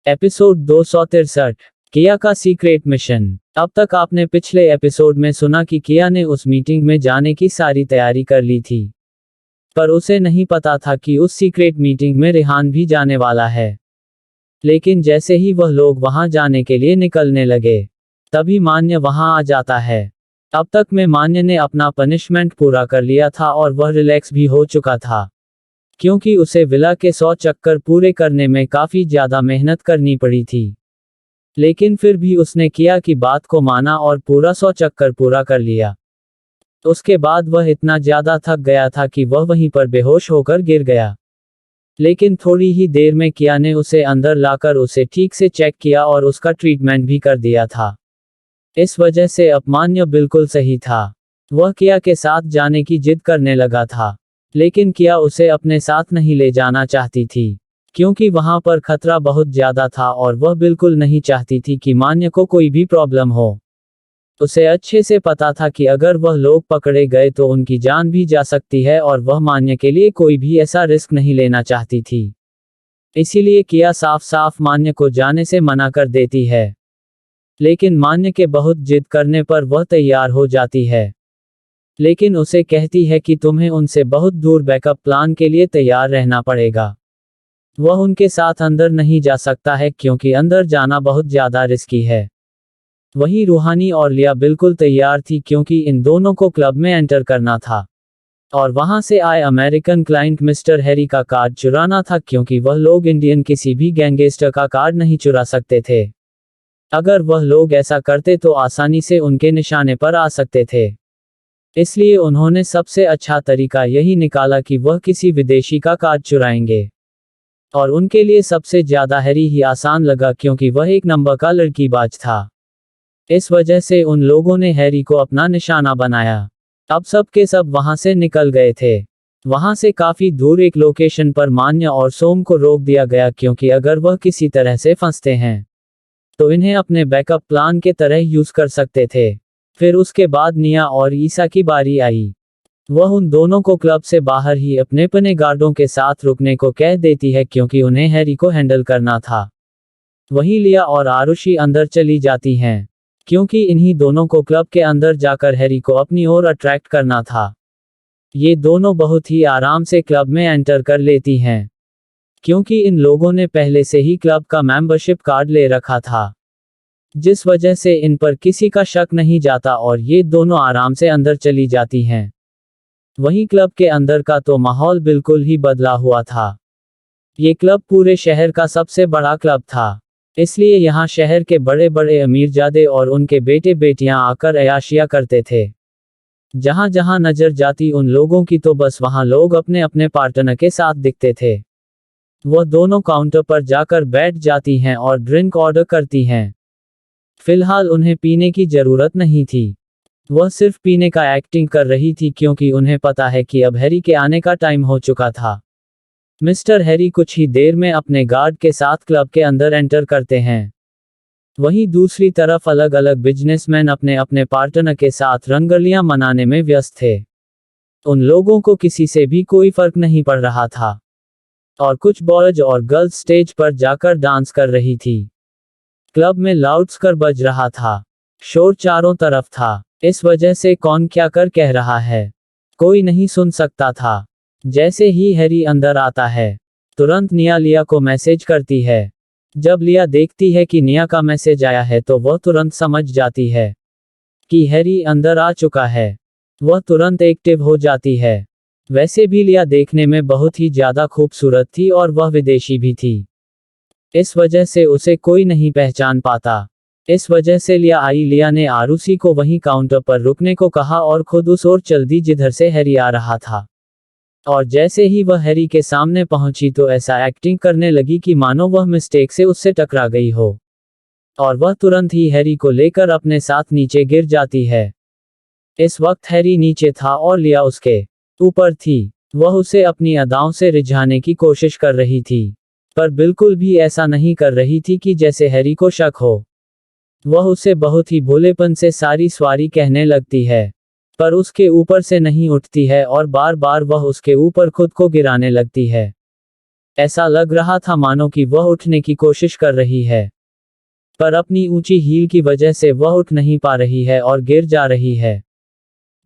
Episode 263 किया का secret mission. अब तक आपने पिछले एपिसोड में सुना कि किया ने उस मीटिंग में जाने की सारी तैयारी कर ली थी, पर उसे नहीं पता था कि उस सीक्रेट मीटिंग में रेहान भी जाने वाला है। लेकिन जैसे ही वह लोग वहां जाने के लिए निकलने लगे, तभी मान्य वहां आ जाता है। अब तक में मान्य ने अपना पनिशमेंट पूरा कर लिया था और वह रिलैक्स भी हो चुका था, क्योंकि उसे विला के 100 चक्कर पूरे करने में काफी ज्यादा मेहनत करनी पड़ी थी। लेकिन फिर भी उसने किया की बात को माना और पूरा 100 चक्कर पूरा कर लिया। उसके बाद वह इतना ज्यादा थक गया था कि वह वहीं पर बेहोश होकर गिर गया। लेकिन थोड़ी ही देर में किया ने उसे अंदर लाकर उसे ठीक से चेक किया और उसका ट्रीटमेंट भी कर दिया था। इस वजह से अब मान्य बिल्कुल सही था। वह किया के साथ जाने की जिद करने लगा था, लेकिन किया उसे अपने साथ नहीं ले जाना चाहती थी, क्योंकि वहां पर खतरा बहुत ज्यादा था और वह बिल्कुल नहीं चाहती थी कि मान्य को कोई भी प्रॉब्लम हो। उसे अच्छे से पता था कि अगर वह लोग पकड़े गए तो उनकी जान भी जा सकती है और वह मान्य के लिए कोई भी ऐसा रिस्क नहीं लेना चाहती थी। इसीलिए किया साफ साफ मान्य को जाने से मना कर देती है। लेकिन मान्य के बहुत जिद करने पर वह तैयार हो जाती है, लेकिन उसे कहती है कि तुम्हें उनसे बहुत दूर बैकअप प्लान के लिए तैयार रहना पड़ेगा। वह उनके साथ अंदर नहीं जा सकता है क्योंकि अंदर जाना बहुत ज्यादा रिस्की है। वहीं रूहानी और लिया बिल्कुल तैयार थी, क्योंकि इन दोनों को क्लब में एंटर करना था और वहां से आए अमेरिकन क्लाइंट मिस्टर हैरी का कार्ड चुराना था, क्योंकि वह लोग इंडियन किसी भी गैंगस्टर का कार्ड नहीं चुरा सकते थे। अगर वह लोग ऐसा करते तो आसानी से उनके निशाने पर आ सकते थे। इसलिए उन्होंने सबसे अच्छा तरीका यही निकाला कि वह किसी विदेशी का कार्ड चुराएंगे। और उनके लिए सबसे ज्यादा हैरी ही आसान लगा, क्योंकि वह एक नंबर का लड़कीबाज था। इस वजह से उन लोगों ने हैरी को अपना निशाना बनाया। अब सब के सब वहां से निकल गए थे। वहां से काफी दूर एक लोकेशन पर मान्य और सोम को रोक दिया गया, क्योंकि अगर वह किसी तरह से फंसते हैं तो इन्हें अपने बैकअप प्लान के तरह यूज कर सकते थे। फिर उसके बाद निया और ईसा की बारी आई। वह उन दोनों को क्लब से बाहर ही अपने गार्डों के साथ रुकने को कह देती है, क्योंकि उन्हें हैरी को हैंडल करना था। वहीं लिया और आरुषि अंदर चली जाती हैं, क्योंकि इन्हीं दोनों को क्लब के अंदर जाकर हैरी को अपनी ओर अट्रैक्ट करना था। ये दोनों बहुत ही आराम से क्लब में एंटर कर लेती हैं, क्योंकि इन लोगों ने पहले से ही क्लब का मेंबरशिप कार्ड ले रखा था, जिस वजह से इन पर किसी का शक नहीं जाता और ये दोनों आराम से अंदर चली जाती हैं। वहीं क्लब के अंदर का तो माहौल बिल्कुल ही बदला हुआ था। ये क्लब पूरे शहर का सबसे बड़ा क्लब था, इसलिए यहाँ शहर के बड़े बड़े अमीरजादे और उनके बेटे बेटियां आकर अयाशिया करते थे। जहां जहां नजर जाती उन लोगों की तो बस वहां लोग अपने अपने पार्टनर के साथ दिखते थे। वह दोनों काउंटर पर जाकर बैठ जाती हैं और ड्रिंक ऑर्डर करती हैं। फिलहाल उन्हें पीने की जरूरत नहीं थी, वह सिर्फ पीने का एक्टिंग कर रही थी, क्योंकि उन्हें पता है कि अब हैरी के आने का टाइम हो चुका था। मिस्टर हैरी कुछ ही देर में अपने गार्ड के साथ क्लब के अंदर एंटर करते हैं। वहीं दूसरी तरफ अलग अलग बिजनेसमैन अपने अपने पार्टनर के साथ रंगोलियां मनाने में व्यस्त थे। उन लोगों को किसी से भी कोई फर्क नहीं पड़ रहा था, और कुछ बॉयज और गर्ल्स स्टेज पर जाकर डांस कर रही थी। क्लब में लाउडस्पीकर बज रहा था, शोर चारों तरफ था। इस वजह से कौन क्या कर कह रहा है कोई नहीं सुन सकता था। जैसे ही हैरी अंदर आता है, तुरंत निया लिया को मैसेज करती है। जब लिया देखती है कि निया का मैसेज आया है तो वह तुरंत समझ जाती है कि हैरी अंदर आ चुका है। वह तुरंत एक्टिव हो जाती है। वैसे भी लिया देखने में बहुत ही ज्यादा खूबसूरत थी और वह विदेशी भी थी, इस वजह से उसे कोई नहीं पहचान पाता। इस वजह से लिया ने आरुषि को वहीं काउंटर पर रुकने को कहा और खुद उस ओर चल दी जिधर से हैरी आ रहा था। और जैसे ही वह हैरी के सामने पहुंची तो ऐसा एक्टिंग करने लगी कि मानो वह मिस्टेक से उससे टकरा गई हो, और वह तुरंत ही हैरी को लेकर अपने साथ नीचे गिर जाती है। इस वक्त हैरी नीचे था और लिया उसके ऊपर थी। वह उसे अपनी अदाओं से रिझाने की कोशिश कर रही थी, पर बिल्कुल भी ऐसा नहीं कर रही थी कि जैसे हैरी को शक हो। वह उसे बहुत ही भोलेपन से सारी सवारी कहने लगती है, पर उसके ऊपर से नहीं उठती है और बार बार वह उसके ऊपर खुद को गिराने लगती है। ऐसा लग रहा था मानो कि वह उठने की कोशिश कर रही है, पर अपनी ऊंची हील की वजह से वह उठ नहीं पा रही है और गिर जा रही है।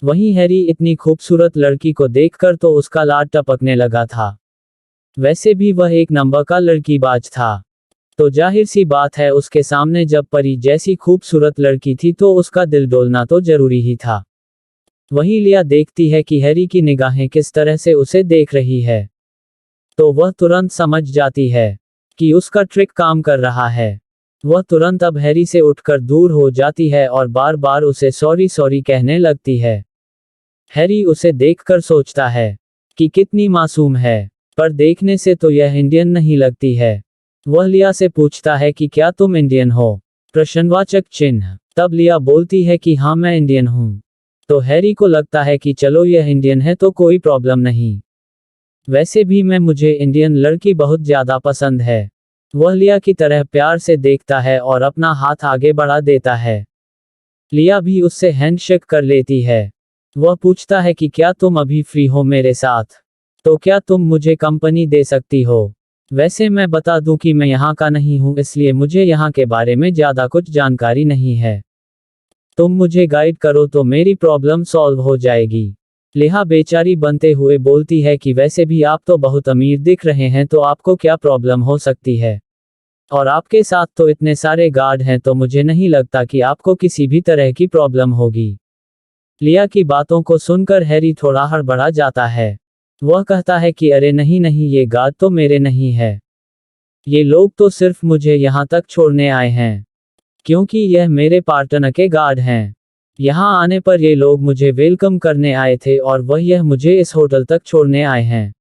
वहीं हैरी इतनी खूबसूरत लड़की को देखकर तो उसका लाड टपकने लगा था। वैसे भी वह एक नंबर का लड़कीबाज था, तो जाहिर सी बात है उसके सामने जब परी जैसी खूबसूरत लड़की थी तो उसका दिल डोलना तो जरूरी ही था। वहीं लिया देखती है कि हैरी की निगाहें किस तरह से उसे देख रही है, तो वह तुरंत समझ जाती है कि उसका ट्रिक काम कर रहा है। वह तुरंत अब हैरी से उठकर दूर हो जाती है और बार बार उसे सॉरी सॉरी कहने लगती है। हैरी उसे देखकर सोचता है कि कितनी मासूम है, पर देखने से तो यह इंडियन नहीं लगती है। वह लिया से पूछता है कि क्या तुम इंडियन हो? प्रश्नवाचक चिन्ह। तब लिया बोलती है कि हाँ मैं इंडियन हूँ। तो हैरी को लगता है कि चलो यह इंडियन है तो कोई प्रॉब्लम नहीं। वैसे भी मुझे इंडियन लड़की बहुत ज्यादा पसंद है। वह लिया की तरह प्यार से देखता है और अपना हाथ आगे बढ़ा देता है। लिया भी उससे हैंडशेक कर लेती है। वह पूछता है कि क्या तुम अभी फ्री हो मेरे साथ? तो क्या तुम मुझे कंपनी दे सकती हो? वैसे मैं बता दूं कि मैं यहाँ का नहीं हूँ, इसलिए मुझे यहाँ के बारे में ज़्यादा कुछ जानकारी नहीं है। तुम मुझे गाइड करो तो मेरी प्रॉब्लम सॉल्व हो जाएगी। लिहा बेचारी बनते हुए बोलती है कि वैसे भी आप तो बहुत अमीर दिख रहे हैं, तो आपको क्या प्रॉब्लम हो सकती है? और आपके साथ तो इतने सारे गार्ड हैं, तो मुझे नहीं लगता कि आपको किसी भी तरह की प्रॉब्लम होगी। लिया की बातों को सुनकर हैरी थोड़ा हड़बड़ा जाता है। वह कहता है कि अरे नहीं नहीं, ये गार्ड तो मेरे नहीं है। ये लोग तो सिर्फ मुझे यहाँ तक छोड़ने आए हैं, क्योंकि यह मेरे पार्टनर के गार्ड हैं। यहाँ आने पर ये लोग मुझे वेलकम करने आए थे और वह यह मुझे इस होटल तक छोड़ने आए हैं।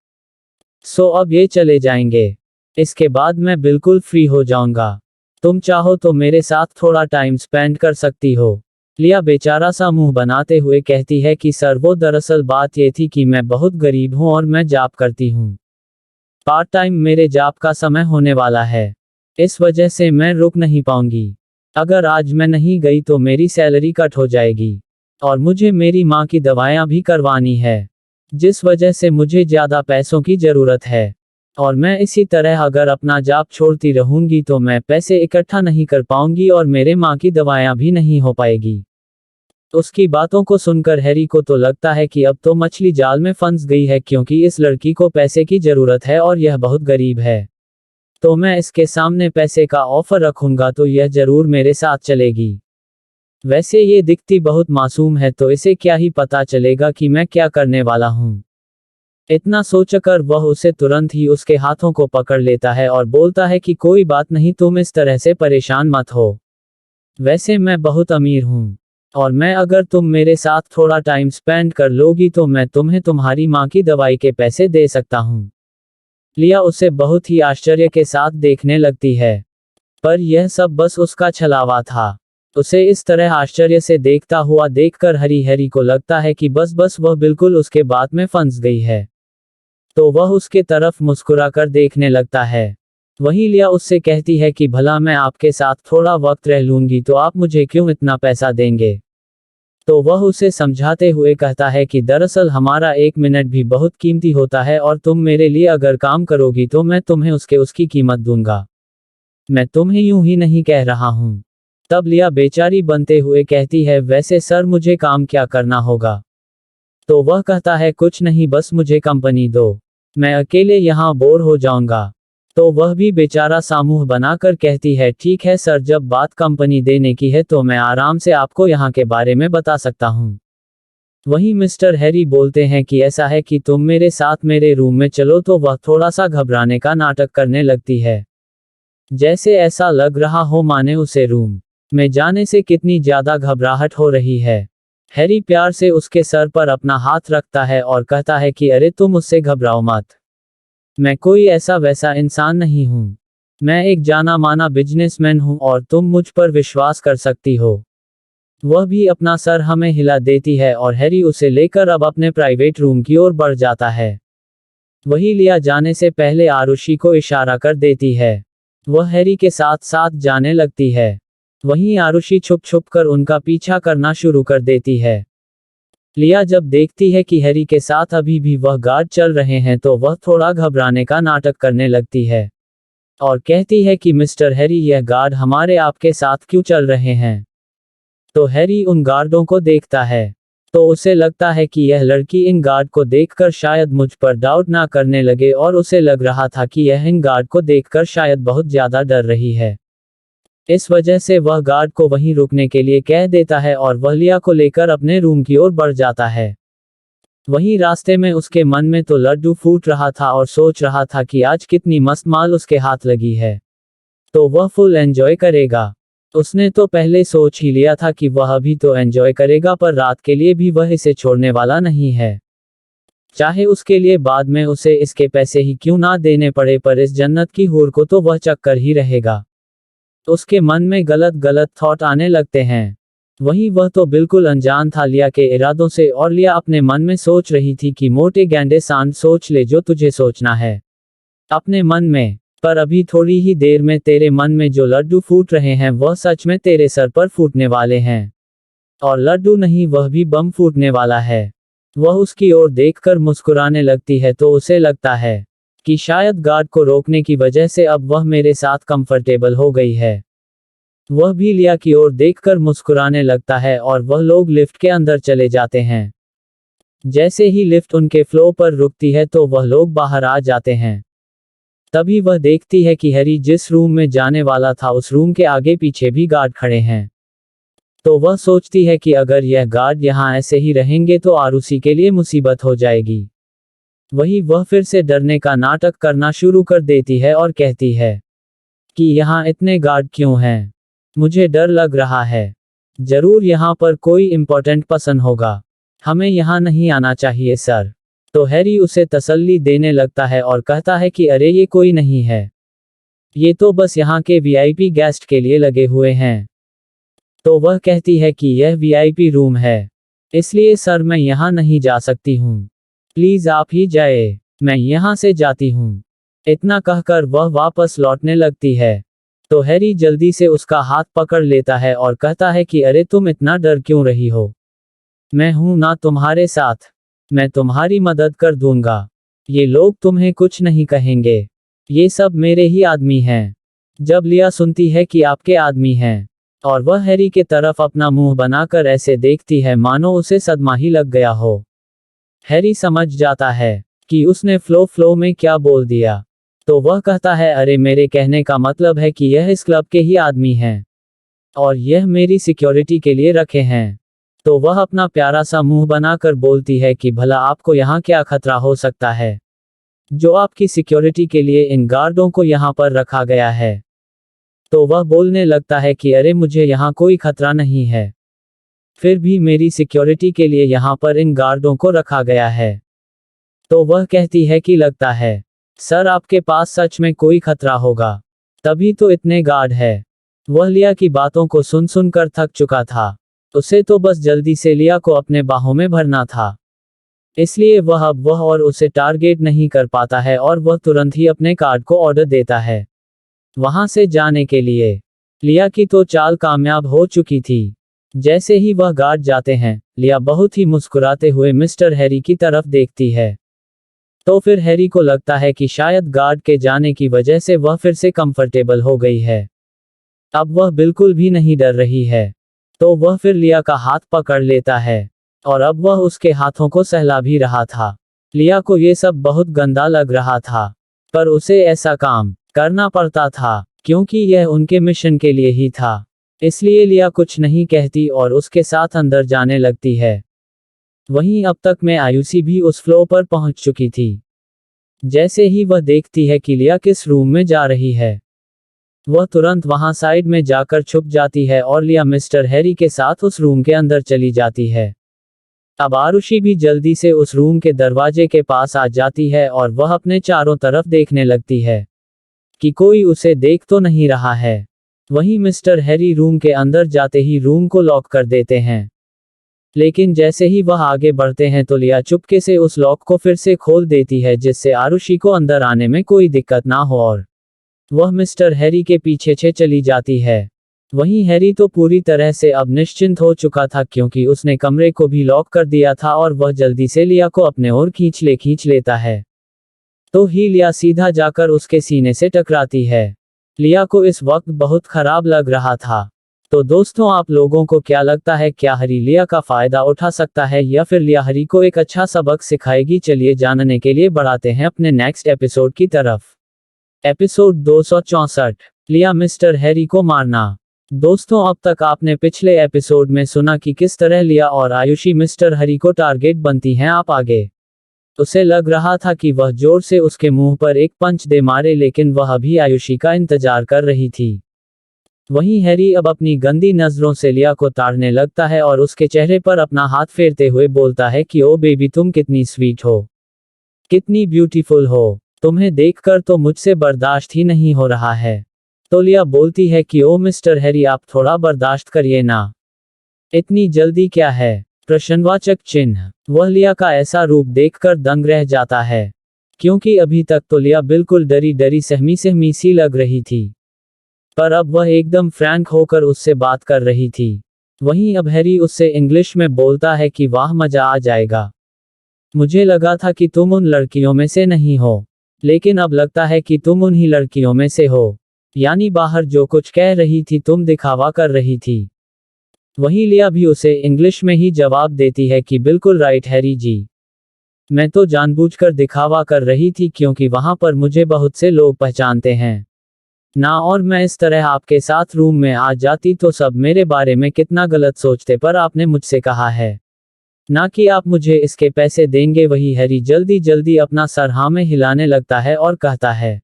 सो अब ये चले जाएंगे। इसके बाद मैं बिल्कुल फ्री हो जाऊंगा। तुम चाहो तो मेरे साथ थोड़ा टाइम स्पेंड कर सकती हो। लिया बेचारा सा मुंह बनाते हुए कहती है कि सर वो दरअसल बात ये थी कि मैं बहुत गरीब हूँ और मैं जॉब करती हूँ। पार्ट टाइम मेरे जॉब का समय होने वाला है, इस वजह से मैं रुक नहीं पाऊंगी। अगर आज मैं नहीं गई तो मेरी सैलरी कट हो जाएगी और मुझे मेरी माँ की दवाइयाँ भी करवानी है, जिस वजह से मुझे ज़्यादा पैसों की ज़रूरत है। और मैं इसी तरह अगर अपना जॉब छोड़ती रहूंगी तो मैं पैसे इकट्ठा नहीं कर पाऊंगी और मेरे माँ की दवाइयाँ भी नहीं हो पाएगी। उसकी बातों को सुनकर हैरी को तो लगता है कि अब तो मछली जाल में फंस गई है, क्योंकि इस लड़की को पैसे की जरूरत है और यह बहुत गरीब है। तो मैं इसके सामने पैसे का ऑफर रखूंगा तो यह जरूर मेरे साथ चलेगी। वैसे ये दिखती बहुत मासूम है, तो इसे क्या ही पता चलेगा कि मैं क्या करने वाला हूँ। इतना सोचकर वह उसे तुरंत ही उसके हाथों को पकड़ लेता है और बोलता है कि कोई बात नहीं, तुम इस तरह से परेशान मत हो। वैसे मैं बहुत अमीर हूँ और मैं अगर तुम मेरे साथ थोड़ा टाइम स्पेंड कर लोगी तो मैं तुम्हें तुम्हारी माँ की दवाई के पैसे दे सकता हूँ। लिया उसे बहुत ही आश्चर्य के साथ देखने लगती है, पर यह सब बस उसका छलावा था। उसे इस तरह आश्चर्य से देखता हुआ देखकर हैरी को लगता है कि बस वह बिल्कुल उसके बात में फंस गई है। तो वह उसके तरफ मुस्कुराकर देखने लगता है। वहीं लिया उससे कहती है कि भला मैं आपके साथ थोड़ा वक्त रह लूंगी तो आप मुझे क्यों इतना पैसा देंगे? तो वह उसे समझाते हुए कहता है कि दरअसल हमारा 1 मिनट भी बहुत कीमती होता है और तुम मेरे लिए अगर काम करोगी तो मैं तुम्हें उसकी कीमत दूंगा। मैं तुम्हें यूं ही नहीं कह रहा हूँ। तब लिया बेचारी बनते हुए कहती है, वैसे सर मुझे काम क्या करना होगा? तो वह कहता है कुछ नहीं, बस मुझे कंपनी दो, मैं अकेले यहाँ बोर हो जाऊंगा। तो वह भी बेचारा सामूह बनाकर कहती है, ठीक है सर, जब बात कंपनी देने की है तो मैं आराम से आपको यहाँ के बारे में बता सकता हूँ। वहीं मिस्टर हैरी बोलते हैं कि ऐसा है कि तुम मेरे साथ मेरे रूम में चलो, तो वह थोड़ा सा घबराने का नाटक करने लगती है, जैसे ऐसा लग रहा हो माने उसे रूम में जाने से कितनी ज्यादा घबराहट हो रही है। हैरी प्यार से उसके सर पर अपना हाथ रखता है और कहता है कि अरे तुम उससे घबराओ मत, मैं कोई ऐसा वैसा इंसान नहीं हूँ। मैं एक जाना माना बिजनेसमैन हूँ और तुम मुझ पर विश्वास कर सकती हो। वह भी अपना सर हमें हिला देती है और हैरी उसे लेकर अब अपने प्राइवेट रूम की ओर बढ़ जाता है। वही लिया जाने से पहले आरुषि को इशारा कर देती है। वह हैरी के साथ साथ जाने लगती है। वहीं आरुषि छुप छुप कर उनका पीछा करना शुरू कर देती है। लिया जब देखती है कि हैरी के साथ अभी भी वह गार्ड चल रहे हैं तो वह थोड़ा घबराने का नाटक करने लगती है और कहती है कि मिस्टर हैरी, यह गार्ड हमारे आपके साथ क्यों चल रहे हैं। तो हैरी उन गार्डों को देखता है तो उसे लगता है कि यह लड़की इन गार्ड को देखकर शायद मुझ पर डाउट ना करने लगे, और उसे लग रहा था कि यह इन गार्ड को देखकर शायद बहुत ज्यादा डर रही है। इस वजह से वह गार्ड को वहीं रुकने के लिए कह देता है और वह लिया को लेकर अपने रूम की ओर बढ़ जाता है। वहीं रास्ते में उसके मन में तो लड्डू फूट रहा था और सोच रहा था कि आज कितनी मस्त माल उसके हाथ लगी है, तो वह फुल एंजॉय करेगा। उसने तो पहले सोच ही लिया था कि वह अभी तो एंजॉय करेगा, पर रात के लिए भी वह इसे छोड़ने वाला नहीं है। चाहे उसके लिए बाद में उसे इसके पैसे ही क्यों ना देने पड़े, पर इस जन्नत की हूर को तो वह चक्कर ही रहेगा। उसके मन में गलत गलत थॉट आने लगते हैं। वहीं वह तो बिल्कुल अनजान था लिया के इरादों से, और लिया अपने मन में सोच रही थी कि मोटे गैंडे सांड, सोच ले जो तुझे सोचना है अपने मन में, पर अभी थोड़ी ही देर में तेरे मन में जो लड्डू फूट रहे हैं वह सच में तेरे सर पर फूटने वाले हैं। और लड्डू नहीं, वह भी बम फूटने वाला है। वह उसकी ओर देखकर मुस्कुराने लगती है तो उसे लगता है कि शायद गार्ड को रोकने की वजह से अब वह मेरे साथ कंफर्टेबल हो गई है। वह भी लिया की ओर देखकर मुस्कुराने लगता है और वह लोग लिफ्ट के अंदर चले जाते हैं। जैसे ही लिफ्ट उनके फ्लोर पर रुकती है तो वह लोग बाहर आ जाते हैं। तभी वह देखती है कि हैरी जिस रूम में जाने वाला था उस रूम के आगे पीछे भी गार्ड खड़े हैं। तो वह सोचती है कि अगर यह गार्ड यहाँ ऐसे ही रहेंगे तो आरुषि के लिए मुसीबत हो जाएगी। वही वह फिर से डरने का नाटक करना शुरू कर देती है और कहती है कि यहाँ इतने गार्ड क्यों हैं? मुझे डर लग रहा है। जरूर यहाँ पर कोई इम्पोर्टेंट पर्सन होगा। हमें यहाँ नहीं आना चाहिए सर। तो हैरी उसे तसल्ली देने लगता है और कहता है कि अरे ये कोई नहीं है, ये तो बस यहाँ के वीआईपी गेस्ट के लिए लगे हुए हैं। तो वह कहती है कि यह वीआईपी रूम है, इसलिए सर मैं यहाँ नहीं जा सकती हूँ, प्लीज आप ही जाए, मैं यहाँ से जाती हूँ। इतना कहकर वह वापस लौटने लगती है। तो हैरी जल्दी से उसका हाथ पकड़ लेता है और कहता है कि अरे तुम इतना डर क्यों रही हो? मैं हूं ना तुम्हारे साथ, मैं तुम्हारी मदद कर दूंगा। ये लोग तुम्हें कुछ नहीं कहेंगे, ये सब मेरे ही आदमी हैं। जब लिया सुनती है कि आपके आदमी हैं, और वह हैरी के तरफ अपना मुंह बनाकर ऐसे देखती है मानो उसे सदमा ही लग गया हो। हैरी समझ जाता है कि उसने फ्लो में क्या बोल दिया। तो वह कहता है अरे मेरे कहने का मतलब है कि यह इस क्लब के ही आदमी हैं, और यह मेरी सिक्योरिटी के लिए रखे हैं। तो वह अपना प्यारा सा मुंह बनाकर बोलती है कि भला आपको यहाँ क्या खतरा हो सकता है, जो आपकी सिक्योरिटी के लिए इन गार्डों को यहाँ पर रखा गया है। तो वह बोलने लगता है कि अरे मुझे यहाँ कोई खतरा नहीं है, फिर भी मेरी सिक्योरिटी के लिए यहाँ पर इन गार्डों को रखा गया है। तो वह कहती है कि लगता है सर आपके पास सच में कोई खतरा होगा, तभी तो इतने गार्ड है। वह लिया की बातों को सुन सुनकर थक चुका था। उसे तो बस जल्दी से लिया को अपने बाहों में भरना था, इसलिए वह और उसे टारगेट नहीं कर पाता है और वह तुरंत ही अपने कार्ड को ऑर्डर देता है वहां से जाने के लिए। लिया की तो चाल कामयाब हो चुकी थी। जैसे ही वह गार्ड जाते हैं, लिया बहुत ही मुस्कुराते हुए मिस्टर हैरी की तरफ देखती है। तो फिर हैरी को लगता है कि शायद गार्ड के जाने की वजह से वह फिर से कंफर्टेबल हो गई है। अब वह बिल्कुल भी नहीं डर रही है। तो वह फिर लिया का हाथ पकड़ लेता है, और अब वह उसके हाथों को सहला भी रहा था। लिया को ये सब बहुत गंदा लग रहा था, पर उसे ऐसा काम करना पड़ता था, क्योंकि यह उनके मिशन के लिए ही था। इसलिए लिया कुछ नहीं कहती और उसके साथ अंदर जाने लगती है। वहीं अब तक में आयुषी भी उस फ्लोर पर पहुंच चुकी थी। जैसे ही वह देखती है कि लिया किस रूम में जा रही है, वह तुरंत वहां साइड में जाकर छुप जाती है और लिया मिस्टर हैरी के साथ उस रूम के अंदर चली जाती है। अब आरुषि भी जल्दी से उस रूम के दरवाजे के पास आ जाती है और वह अपने चारों तरफ देखने लगती है कि कोई उसे देख तो नहीं रहा है। वहीं मिस्टर हैरी रूम के अंदर जाते ही रूम को लॉक कर देते हैं, लेकिन जैसे ही वह आगे बढ़ते हैं तो लिया चुपके से उस लॉक को फिर से खोल देती है, जिससे आरुषि को अंदर आने में कोई दिक्कत ना हो, और वह मिस्टर हैरी के पीछे चली जाती है। वहीं हैरी तो पूरी तरह से अब निश्चिंत हो चुका था क्योंकि उसने कमरे को भी लॉक कर दिया था और वह जल्दी से लिया को अपने ओर खींच लेता है। तो ही लिया सीधा जाकर उसके सीने से टकराती है। लिया को इस वक्त बहुत खराब लग रहा था। तो दोस्तों, आप लोगों को क्या लगता है, क्या हैरी लिया का फायदा उठा सकता है या फिर लिया हैरी को एक अच्छा सबक सिखाएगी? चलिए जानने के लिए बढ़ाते हैं अपने नेक्स्ट एपिसोड की तरफ। एपिसोड 264, लिया मिस्टर हैरी को मारना। दोस्तों, अब तक आपने पिछले एपिसोड में सुना कि किस तरह लिया और आयुषी मिस्टर हैरी को टारगेट बनती हैं। आप आगे उसे लग रहा था कि वह जोर से उसके मुंह पर एक पंच दे मारे, लेकिन वह अभी आयुषी का इंतजार कर रही थी। वहीं हैरी अब अपनी गंदी नजरों से लिया को ताड़ने लगता है और उसके चेहरे पर अपना हाथ फेरते हुए बोलता है कि ओ बेबी, तुम कितनी स्वीट हो, कितनी ब्यूटीफुल हो, तुम्हें देखकर तो मुझसे बर्दाश्त ही नहीं हो रहा है। तो लिया बोलती है कि ओ मिस्टर हैरी, आप थोड़ा बर्दाश्त करिए ना, इतनी जल्दी क्या है? प्रश्नवाचक चिन्ह। वह लिया का ऐसा रूप देखकर दंग रह जाता है, क्योंकि अभी तक तो लिया बिल्कुल डरी डरी सहमी सहमी सी लग रही थी, पर अब वह एकदम फ्रैंक होकर उससे बात कर रही थी। वहीं अब हैरी उससे इंग्लिश में बोलता है कि वाह, मजा आ जाएगा, मुझे लगा था कि तुम उन लड़कियों में से नहीं हो, लेकिन अब लगता है कि तुम उन्हीं लड़कियों में से हो। यानी बाहर जो कुछ कह रही थी तुम दिखावा कर रही थी। वहीं लिया भी उसे इंग्लिश में ही जवाब देती है कि बिल्कुल राइट हैरी जी, मैं तो जानबूझकर दिखावा कर रही थी क्योंकि वहां पर मुझे बहुत से लोग पहचानते हैं ना, और मैं इस तरह आपके साथ रूम में आ जाती तो सब मेरे बारे में कितना गलत सोचते, पर आपने मुझसे कहा है ना कि आप मुझे इसके पैसे देंगे। वही हैरी जल्दी जल्दी अपना सर हाँ में हिलाने लगता है और कहता है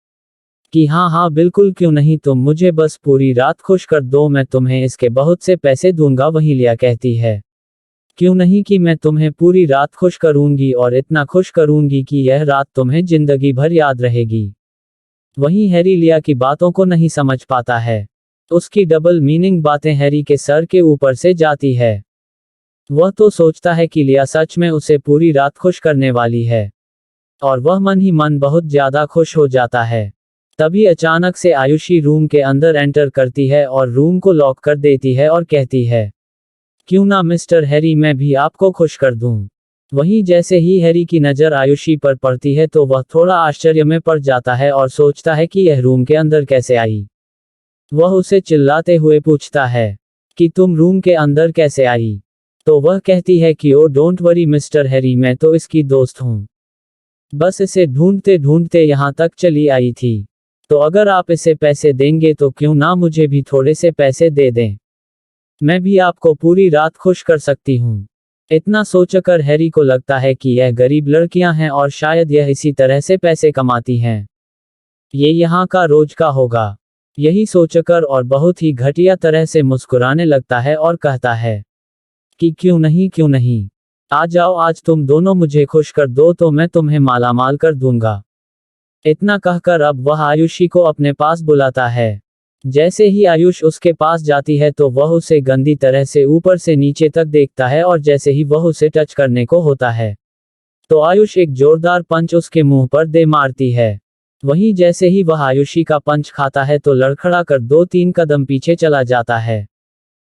कि हाँ हाँ बिल्कुल, क्यों नहीं, तुम मुझे बस पूरी रात खुश कर दो, मैं तुम्हें इसके बहुत से पैसे दूंगा। वही लिया कहती है क्यों नहीं कि मैं तुम्हें पूरी रात खुश करूंगी, और इतना खुश करूंगी कि यह रात तुम्हें जिंदगी भर याद रहेगी। वहीं हैरी लिया की बातों को नहीं समझ पाता है। उसकी डबल मीनिंग बातें हैरी के सर के ऊपर से जाती है। वह तो सोचता है कि लिया सच में उसे पूरी रात खुश करने वाली है, और वह मन ही मन बहुत ज्यादा खुश हो जाता है। तभी अचानक से आयुषी रूम के अंदर एंटर करती है और रूम को लॉक कर देती है और कहती है क्यों ना मिस्टर हैरी, मैं भी आपको खुश कर दूं। वहीं जैसे ही हैरी की नज़र आयुषी पर पड़ती है तो वह थोड़ा आश्चर्य में पड़ जाता है और सोचता है कि यह रूम के अंदर कैसे आई। वह उसे चिल्लाते हुए पूछता है कि तुम रूम के अंदर कैसे आई? तो वह कहती है कि oh don't worry mister Harry, मैं तो इसकी दोस्त हूँ, बस इसे ढूंढते ढूंढते यहाँ तक चली आई थी। तो अगर आप इसे पैसे देंगे तो क्यों ना मुझे भी थोड़े से पैसे दे दें, मैं भी आपको पूरी रात खुश कर सकती हूँ। इतना सोचकर हैरी को लगता है कि यह गरीब लड़कियां हैं और शायद यह इसी तरह से पैसे कमाती हैं। ये यहाँ का रोज का होगा। यही सोचकर और बहुत ही घटिया तरह से मुस्कुराने लगता है और कहता है कि क्यों नहीं क्यों नहीं, आ जाओ, आज तुम दोनों मुझे खुश कर दो तो मैं तुम्हें मालामाल कर दूंगा। इतना कहकर अब वह आयुषी को अपने पास बुलाता है। जैसे ही आयुष उसके पास जाती है तो वह उसे गंदी तरह से ऊपर से नीचे तक देखता है, और जैसे ही वह उसे टच करने को होता है तो आयुष एक जोरदार पंच उसके मुंह पर दे मारती है। वहीं जैसे ही वह आयुषी का पंच खाता है तो लड़खड़ा कर 2-3 कदम पीछे चला जाता है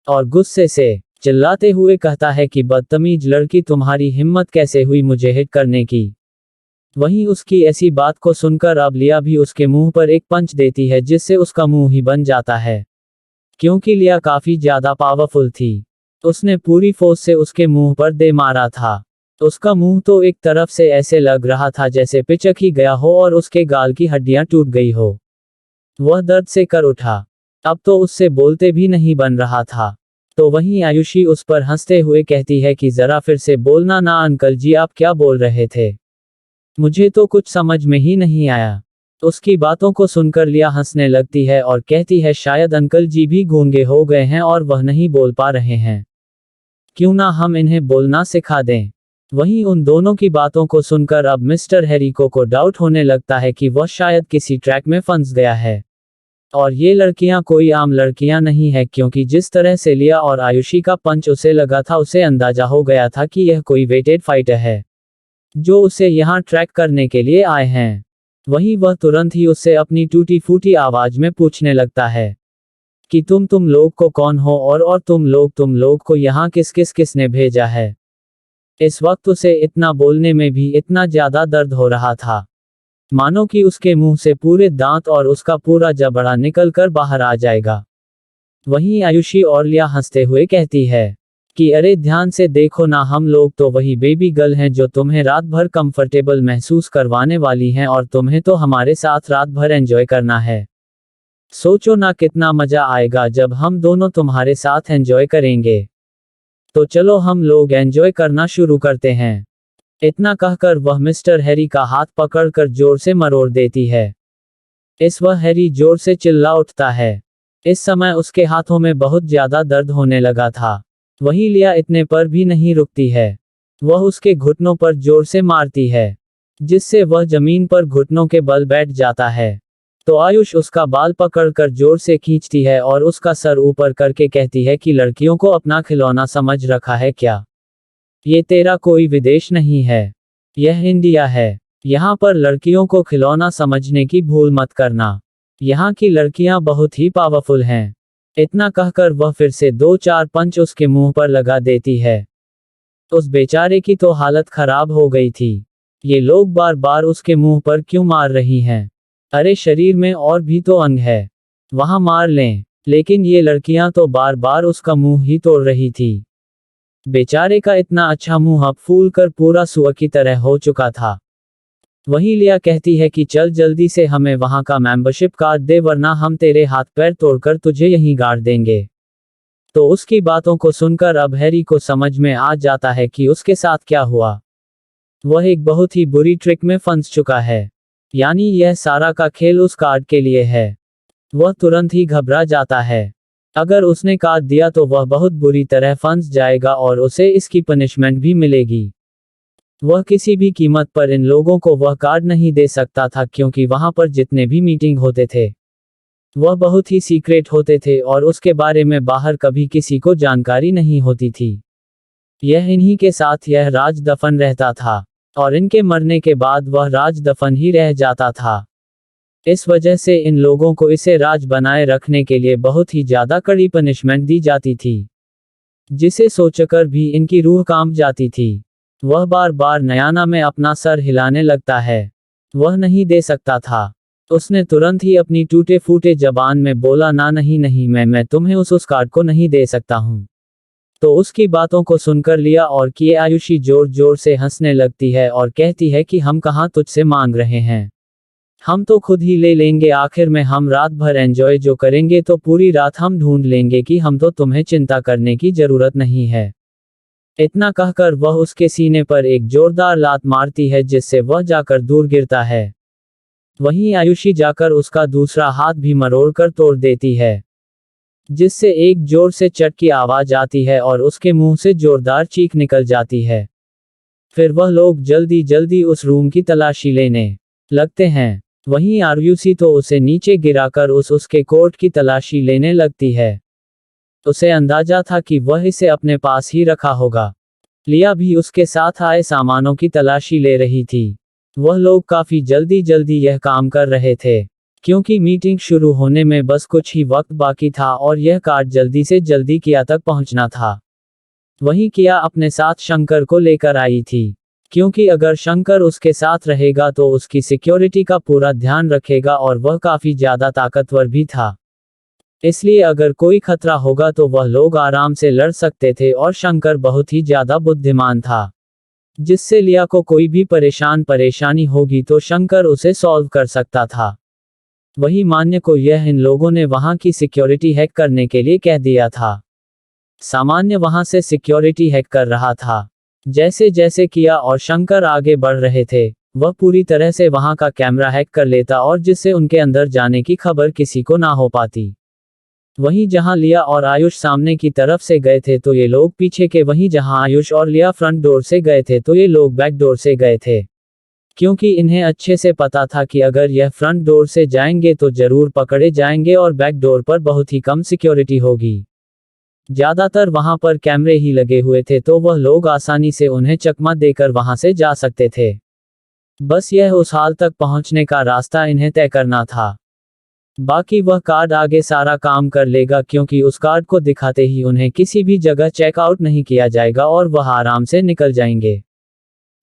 और गुस्से से चिल्लाते हुए कहता है कि बदतमीज लड़की, तुम्हारी हिम्मत कैसे हुई मुझे हिट करने की। वहीं उसकी ऐसी बात को सुनकर अब लिया भी उसके मुंह पर एक पंच देती है जिससे उसका मुंह ही बन जाता है, क्योंकि लिया काफी ज्यादा पावरफुल थी। उसने पूरी फोर्स से उसके मुंह पर दे मारा था। उसका मुंह तो एक तरफ से ऐसे लग रहा था जैसे पिचक ही गया हो और उसके गाल की हड्डियां टूट गई हो। वह दर्द से कर उठा। अब तो उससे बोलते भी नहीं बन रहा था। तो वहीं आयुषी उस पर हंसते हुए कहती है कि जरा फिर से बोलना ना अंकल जी, आप क्या बोल रहे थे? मुझे तो कुछ समझ में ही नहीं आया। उसकी बातों को सुनकर लिया हंसने लगती है और कहती है शायद अंकल जी भी गूंगे हो गए हैं और वह नहीं बोल पा रहे हैं, क्यों ना हम इन्हें बोलना सिखा दें। वहीं उन दोनों की बातों को सुनकर अब मिस्टर हैरी को डाउट होने लगता है कि वह शायद किसी ट्रैक में फंस गया है, और ये लड़कियां कोई आम लड़कियां नहीं है, क्योंकि जिस तरह से लिया और आयुषी का पंच उसे लगा था उसे अंदाजा हो गया था कि यह कोई वेटेड फाइटर है जो उसे यहाँ ट्रैक करने के लिए आए हैं। वहीं वह तुरंत ही उससे अपनी टूटी फूटी आवाज में पूछने लगता है कि तुम लोग को कौन हो और तुम लोग को यहाँ किसने भेजा है। इस वक्त उसे इतना बोलने में भी इतना ज्यादा दर्द हो रहा था, मानो कि उसके मुंह से पूरे दांत और उसका पूरा जबड़ा निकल कर बाहर आ जाएगा। वहीं आयुषी और लिया हंसते हुए कहती है कि अरे ध्यान से देखो ना, हम लोग तो वही बेबी गर्ल हैं जो तुम्हें रात भर कंफर्टेबल महसूस करवाने वाली हैं, और तुम्हें तो हमारे साथ रात भर एंजॉय करना है। सोचो ना कितना मजा आएगा जब हम दोनों तुम्हारे साथ एंजॉय करेंगे। तो चलो हम लोग एंजॉय करना शुरू करते हैं। इतना कहकर वह मिस्टर हैरी का हाथ पकड़कर जोर से मरोड़ देती है। इस वह हैरी जोर से चिल्ला उठता है। इस समय उसके हाथों में बहुत ज्यादा दर्द होने लगा था। वहीं लिया इतने पर भी नहीं रुकती है। वह उसके घुटनों पर जोर से मारती है, जिससे वह जमीन पर घुटनों के बल बैठ जाता है। तो आयुष उसका बाल पकड़कर जोर से खींचती है और उसका सर ऊपर करके कहती है कि लड़कियों को अपना खिलौना समझ रखा है क्या? ये तेरा कोई विदेश नहीं है, यह इंडिया है। यहाँ पर लड़कियों को खिलौना समझने की भूल मत करना। यहाँ की लड़कियां बहुत ही पावरफुल हैं। इतना कहकर वह फिर से 2-4 पंच उसके मुंह पर लगा देती है। उस बेचारे की तो हालत खराब हो गई थी। ये लोग बार बार उसके मुंह पर क्यों मार रही हैं? अरे शरीर में और भी तो अंग है, वहां मार लें। लेकिन ये लड़कियां तो बार बार उसका मुंह ही तोड़ रही थी। बेचारे का इतना अच्छा मुंह अब फूल कर पूरा सुअर की तरह हो चुका था। वहीं लिया कहती है कि चल जल्दी से हमें वहां का मेंबरशिप कार्ड दे, वरना हम तेरे हाथ पैर तोड़कर तुझे यहीं गाड़ देंगे। तो उसकी बातों को सुनकर अब हैरी को समझ में आ जाता है कि उसके साथ क्या हुआ। वह एक बहुत ही बुरी ट्रिक में फंस चुका है। यानी यह सारा का खेल उस कार्ड के लिए है। वह तुरंत ही घबरा जाता है। अगर उसने कार्ड दिया तो वह बहुत बुरी तरह फंस जाएगा और उसे इसकी पनिशमेंट भी मिलेगी। वह किसी भी कीमत पर इन लोगों को वह कार्ड नहीं दे सकता था, क्योंकि वहां पर जितने भी मीटिंग होते थे वह बहुत ही सीक्रेट होते थे और उसके बारे में बाहर कभी किसी को जानकारी नहीं होती थी। यह इन्हीं के साथ यह राज दफन रहता था, और इनके मरने के बाद वह राज दफन ही रह जाता था। इस वजह से इन लोगों को इसे राज बनाए रखने के लिए बहुत ही ज्यादा कड़ी पनिशमेंट दी जाती थी, जिसे सोचकर भी इनकी रूह कांप जाती थी। वह बार बार नयाना में अपना सर हिलाने लगता है। वह नहीं दे सकता था। उसने तुरंत ही अपनी टूटे फूटे जबान में बोला, ना नहीं नहीं, मैं तुम्हें उस कार्ड को नहीं दे सकता हूँ। तो उसकी बातों को सुनकर लिया और किए आयुषी जोर जोर से हंसने लगती है और कहती है कि हम कहाँ तुझसे मांग रहे हैं, हम तो खुद ही ले लेंगे। आखिर में हम रात भर एंजॉय जो करेंगे तो पूरी रात हम ढूंढ लेंगे कि हम तो तुम्हें चिंता करने की जरूरत नहीं है। इतना कहकर वह उसके सीने पर एक जोरदार लात मारती है, जिससे वह जाकर दूर गिरता है। वहीं आयुषी जाकर उसका दूसरा हाथ भी मरोड़कर तोड़ देती है, जिससे एक जोर से चट की आवाज आती है और उसके मुंह से जोरदार चीख निकल जाती है। फिर वह लोग जल्दी जल्दी उस रूम की तलाशी लेने लगते हैं। वहीं आरुषि तो उसे नीचे गिराकर उसके कोट की तलाशी लेने लगती है। उसे अंदाजा था कि वह इसे अपने पास ही रखा होगा। लिया भी उसके साथ आए सामानों की तलाशी ले रही थी। वह लोग काफी जल्दी जल्दी यह काम कर रहे थे, क्योंकि मीटिंग शुरू होने में बस कुछ ही वक्त बाकी था और यह कार्ड जल्दी से जल्दी किया तक पहुंचना था। वहीं किया अपने साथ शंकर को लेकर आई थी, क्योंकि अगर शंकर उसके साथ रहेगा तो उसकी सिक्योरिटी का पूरा ध्यान रखेगा और वह काफी ज्यादा ताकतवर भी था। इसलिए अगर कोई खतरा होगा तो वह लोग आराम से लड़ सकते थे, और शंकर बहुत ही ज्यादा बुद्धिमान था, जिससे लिया को कोई भी परेशानी होगी तो शंकर उसे सॉल्व कर सकता था। वही मान्य को यह इन लोगों ने वहां की सिक्योरिटी हैक करने के लिए कह दिया था। सामान्य वहां से सिक्योरिटी हैक कर रहा था। जैसे जैसे किया और शंकर आगे बढ़ रहे थे, वह पूरी तरह से वहां का कैमरा हैक कर लेता, और जिससे उनके अंदर जाने की खबर किसी को ना हो पाती। वहीं जहां लिया और आयुष सामने की तरफ से गए थे तो ये लोग पीछे के, वहीं जहां आयुष और लिया फ्रंट डोर से गए थे तो ये लोग बैक डोर से गए थे, क्योंकि इन्हें अच्छे से पता था कि अगर यह फ्रंट डोर से जाएंगे तो जरूर पकड़े जाएंगे और बैक डोर पर बहुत ही कम सिक्योरिटी होगी। ज्यादातर वहां पर कैमरे ही लगे हुए थे, तो वह लोग आसानी से उन्हें चकमा देकर वहां से जा सकते थे। बस यह उस हाल तक पहुंचने का रास्ता इन्हें तय करना था। बाकी वह कार्ड आगे सारा काम कर लेगा, क्योंकि उस कार्ड को दिखाते ही उन्हें किसी भी जगह चेकआउट नहीं किया जाएगा और वह आराम से निकल जाएंगे।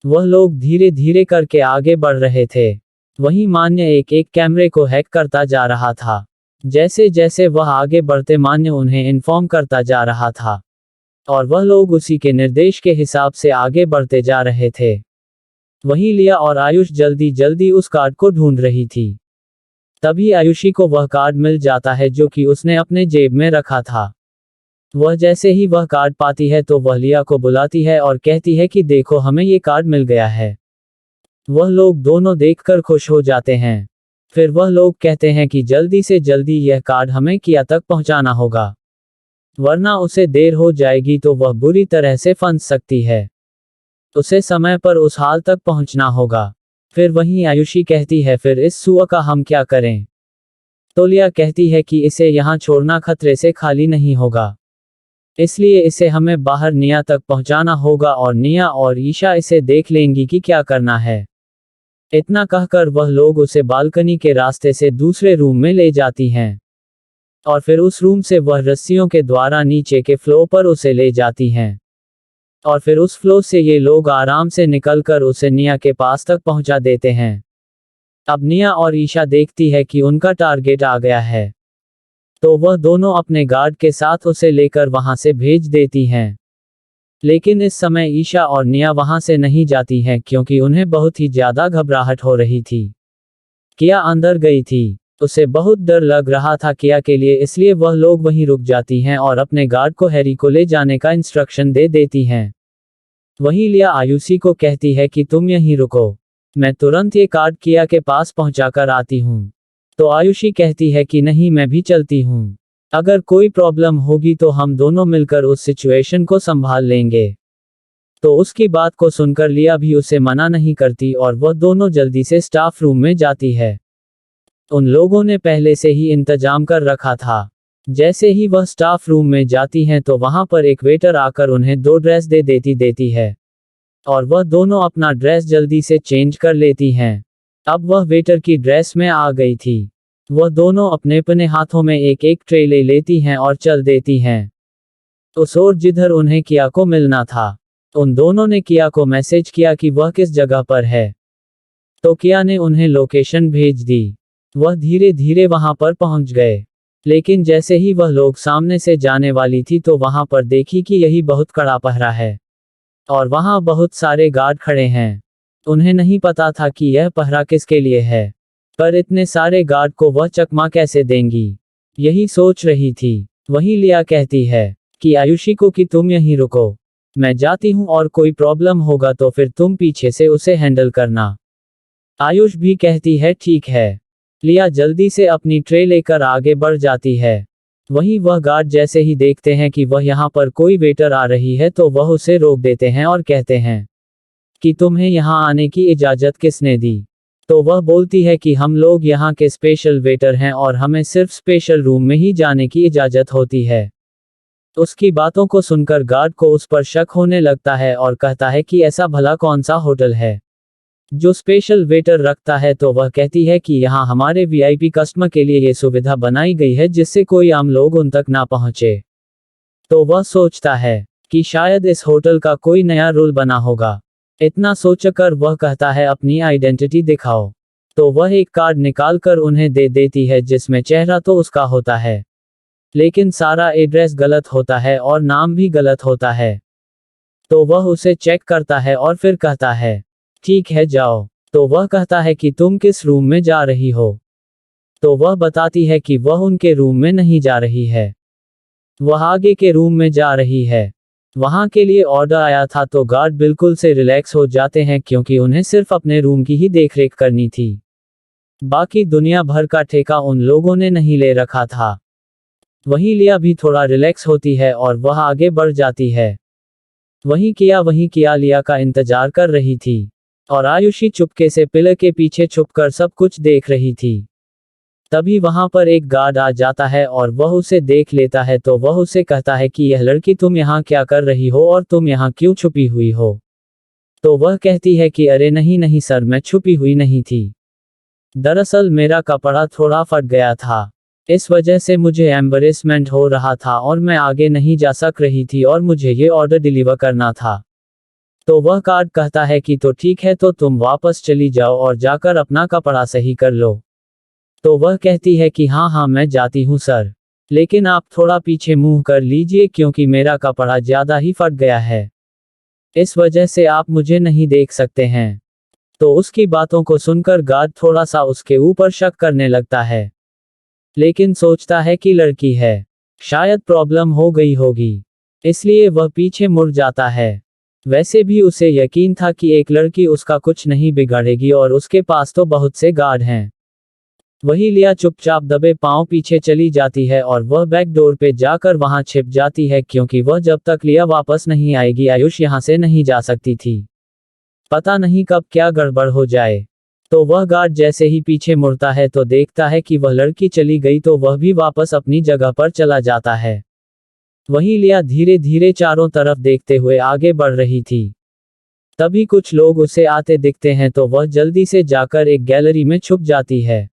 वह लोग धीरे धीरे करके आगे बढ़ रहे थे। वहीं मान्य एक एक कैमरे को हैक करता जा रहा था। जैसे जैसे वह आगे बढ़ते मान्य उन्हें इन्फॉर्म करता जा रहा था, और वह लोग उसी के निर्देश के हिसाब से आगे बढ़ते जा रहे थे। वहीं लिया और आयुष जल्दी जल्दी उस कार्ड को ढूंढ रही थी। तभी आयुषी को वह कार्ड मिल जाता है जो कि उसने अपने जेब में रखा था। वह जैसे ही वह कार्ड पाती है तो वह लिया को बुलाती है और कहती है कि देखो, हमें ये कार्ड मिल गया है। वह लोग दोनों देखकर खुश हो जाते हैं। फिर वह लोग कहते हैं कि जल्दी से जल्दी यह कार्ड हमें किया तक पहुंचाना होगा, वरना उसे देर हो जाएगी तो वह बुरी तरह से फंस सकती है। उसे समय पर उस हाल तक पहुंचना होगा। फिर वहीं आयुषी कहती है, फिर इस सुअ का हम क्या करें? तो लिया कहती है कि इसे यहाँ छोड़ना खतरे से खाली नहीं होगा, इसलिए इसे हमें बाहर निया तक पहुंचाना होगा और निया और ईशा इसे देख लेंगी कि क्या करना है। इतना कहकर वह लोग उसे बालकनी के रास्ते से दूसरे रूम में ले जाती हैं, और फिर उस रूम से वह रस्सियों के द्वारा नीचे के फ्लोर पर उसे ले जाती हैं, और फिर उस फ्लोर से ये लोग आराम से निकलकर उसे निया के पास तक पहुंचा देते हैं। अब निया और ईशा देखती है कि उनका टारगेट आ गया है, तो वह दोनों अपने गार्ड के साथ उसे लेकर वहां से भेज देती हैं। लेकिन इस समय ईशा और निया वहां से नहीं जाती हैं, क्योंकि उन्हें बहुत ही ज्यादा घबराहट हो रही थी। किया अंदर गई थी, उसे बहुत डर लग रहा था किया के लिए, इसलिए वह लोग वहीं रुक जाती हैं और अपने गार्ड को हैरी को ले जाने का इंस्ट्रक्शन दे देती हैं। वहीं लिया आयुषी को कहती है कि तुम यहीं रुको, मैं तुरंत ये कार्ड किया के पास पहुंचाकर आती हूँ। तो आयुषी कहती है कि नहीं, मैं भी चलती हूँ, अगर कोई प्रॉब्लम होगी तो हम दोनों मिलकर उस सिचुएशन को संभाल लेंगे। तो उसकी बात को सुनकर लिया भी उसे मना नहीं करती और वह दोनों जल्दी से स्टाफ रूम में जाती है। उन लोगों ने पहले से ही इंतजाम कर रखा था। जैसे ही वह स्टाफ रूम में जाती हैं तो वहां पर एक वेटर आकर उन्हें 2 ड्रेस दे देती है, और वह दोनों अपना ड्रेस जल्दी से चेंज कर लेती हैं। अब वह वेटर की ड्रेस में आ गई थी। वह दोनों अपने अपने हाथों में एक एक ट्रे ले लेती हैं और चल देती हैं उस ओर जिधर उन्हें किया को मिलना था। उन दोनों ने किया को मैसेज किया कि वह किस जगह पर है, तो किया ने उन्हें लोकेशन भेज दी। वह धीरे धीरे वहां पर पहुंच गए, लेकिन जैसे ही वह लोग सामने से जाने वाली थी तो वहां पर देखी कि यही बहुत कड़ा पहरा है, और वहां बहुत सारे गार्ड खड़े हैं। उन्हें नहीं पता था कि यह पहरा किसके लिए है, पर इतने सारे गार्ड को वह चकमा कैसे देंगी, यही सोच रही थी। वहीं लिया कहती है कि आयुषी को कि तुम यहीं रुको, मैं जाती हूँ और कोई प्रॉब्लम होगा तो फिर तुम पीछे से उसे हैंडल करना। आयुष भी कहती है ठीक है। लिया जल्दी से अपनी ट्रे लेकर आगे बढ़ जाती है। वहीं वह गार्ड जैसे ही देखते हैं कि वह यहाँ पर कोई वेटर आ रही है तो वह उसे रोक देते हैं और कहते हैं कि तुम्हें यहाँ आने की इजाज़त किसने दी? तो वह बोलती है कि हम लोग यहाँ के स्पेशल वेटर हैं और हमें सिर्फ स्पेशल रूम में ही जाने की इजाज़त होती है। उसकी बातों को सुनकर गार्ड को उस पर शक होने लगता है और कहता है कि ऐसा भला कौन सा होटल है जो स्पेशल वेटर रखता है? तो वह कहती है कि यहाँ हमारे वीआईपी कस्टमर के लिए ये सुविधा बनाई गई है जिससे कोई आम लोग उन तक ना पहुँचे। तो वह सोचता है कि शायद इस होटल का कोई नया रूल बना होगा। इतना सोचकर वह कहता है अपनी आइडेंटिटी दिखाओ। तो वह एक कार्ड निकालकर उन्हें दे देती है जिसमें चेहरा तो उसका होता है, लेकिन सारा एड्रेस गलत होता है और नाम भी गलत होता है। तो वह उसे चेक करता है और फिर कहता है ठीक है जाओ। तो वह कहता है कि तुम किस रूम में जा रही हो? तो वह बताती है कि वह उनके रूम में नहीं जा रही है, वह आगे के रूम में जा रही है। वहां के लिए ऑर्डर आया था। तो गार्ड बिल्कुल से रिलैक्स हो जाते हैं क्योंकि उन्हें सिर्फ अपने रूम की ही देखरेख करनी थी, बाकी दुनिया भर का ठेका उन लोगों ने नहीं ले रखा था। वहीं लिया भी थोड़ा रिलैक्स होती है और वह आगे बढ़ जाती है। वहीं किया लिया का इंतजार कर रही थी, और आयुषी चुपके से पिलर के पीछे छुपकर सब कुछ देख रही थी। तभी वहां पर एक गार्ड आ जाता है और वह उसे देख लेता है। तो वह उसे कहता है कि यह लड़की तुम यहाँ क्या कर रही हो और तुम यहाँ क्यों छुपी हुई हो? तो वह कहती है कि अरे नहीं नहीं सर, मैं छुपी हुई नहीं थी, दरअसल मेरा कपड़ा थोड़ा फट गया था। इस वजह से मुझे एम्बरेसमेंट हो रहा था और मैं आगे नहीं जा सक रही थी और मुझे ये ऑर्डर डिलीवर करना था। तो वह गार्ड कहता है कि तो ठीक है, तो तुम वापस चली जाओ और जाकर अपना कपड़ा सही कर लो। तो वह कहती है कि हाँ हाँ मैं जाती हूँ सर, लेकिन आप थोड़ा पीछे मुंह कर लीजिए क्योंकि मेरा कपड़ा ज़्यादा ही फट गया है। इस वजह से आप मुझे नहीं देख सकते हैं। तो उसकी बातों को सुनकर गार्ड थोड़ा सा उसके ऊपर शक करने लगता है, लेकिन सोचता है कि लड़की है, शायद प्रॉब्लम हो गई होगी, इसलिए वह पीछे मुड़ जाता है। वैसे भी उसे यकीन था कि एक लड़की उसका कुछ नहीं बिगाड़ेगी और उसके पास तो बहुत से गार्ड हैं। वही लिया चुपचाप दबे पांव पीछे चली जाती है और वह बैक डोर पे जाकर वहां छिप जाती है क्योंकि वह जब तक लिया वापस नहीं आएगी आयुष यहां से नहीं जा सकती थी। पता नहीं कब क्या गड़बड़ हो जाए। तो वह गार्ड जैसे ही पीछे मुड़ता है तो देखता है कि वह लड़की चली गई, तो वह भी वापस अपनी जगह पर चला जाता है। वहीं लिया धीरे धीरे चारों तरफ देखते हुए आगे बढ़ रही थी। तभी कुछ लोग उसे आते दिखते हैं तो वह जल्दी से जाकर एक गैलरी में छुप जाती है।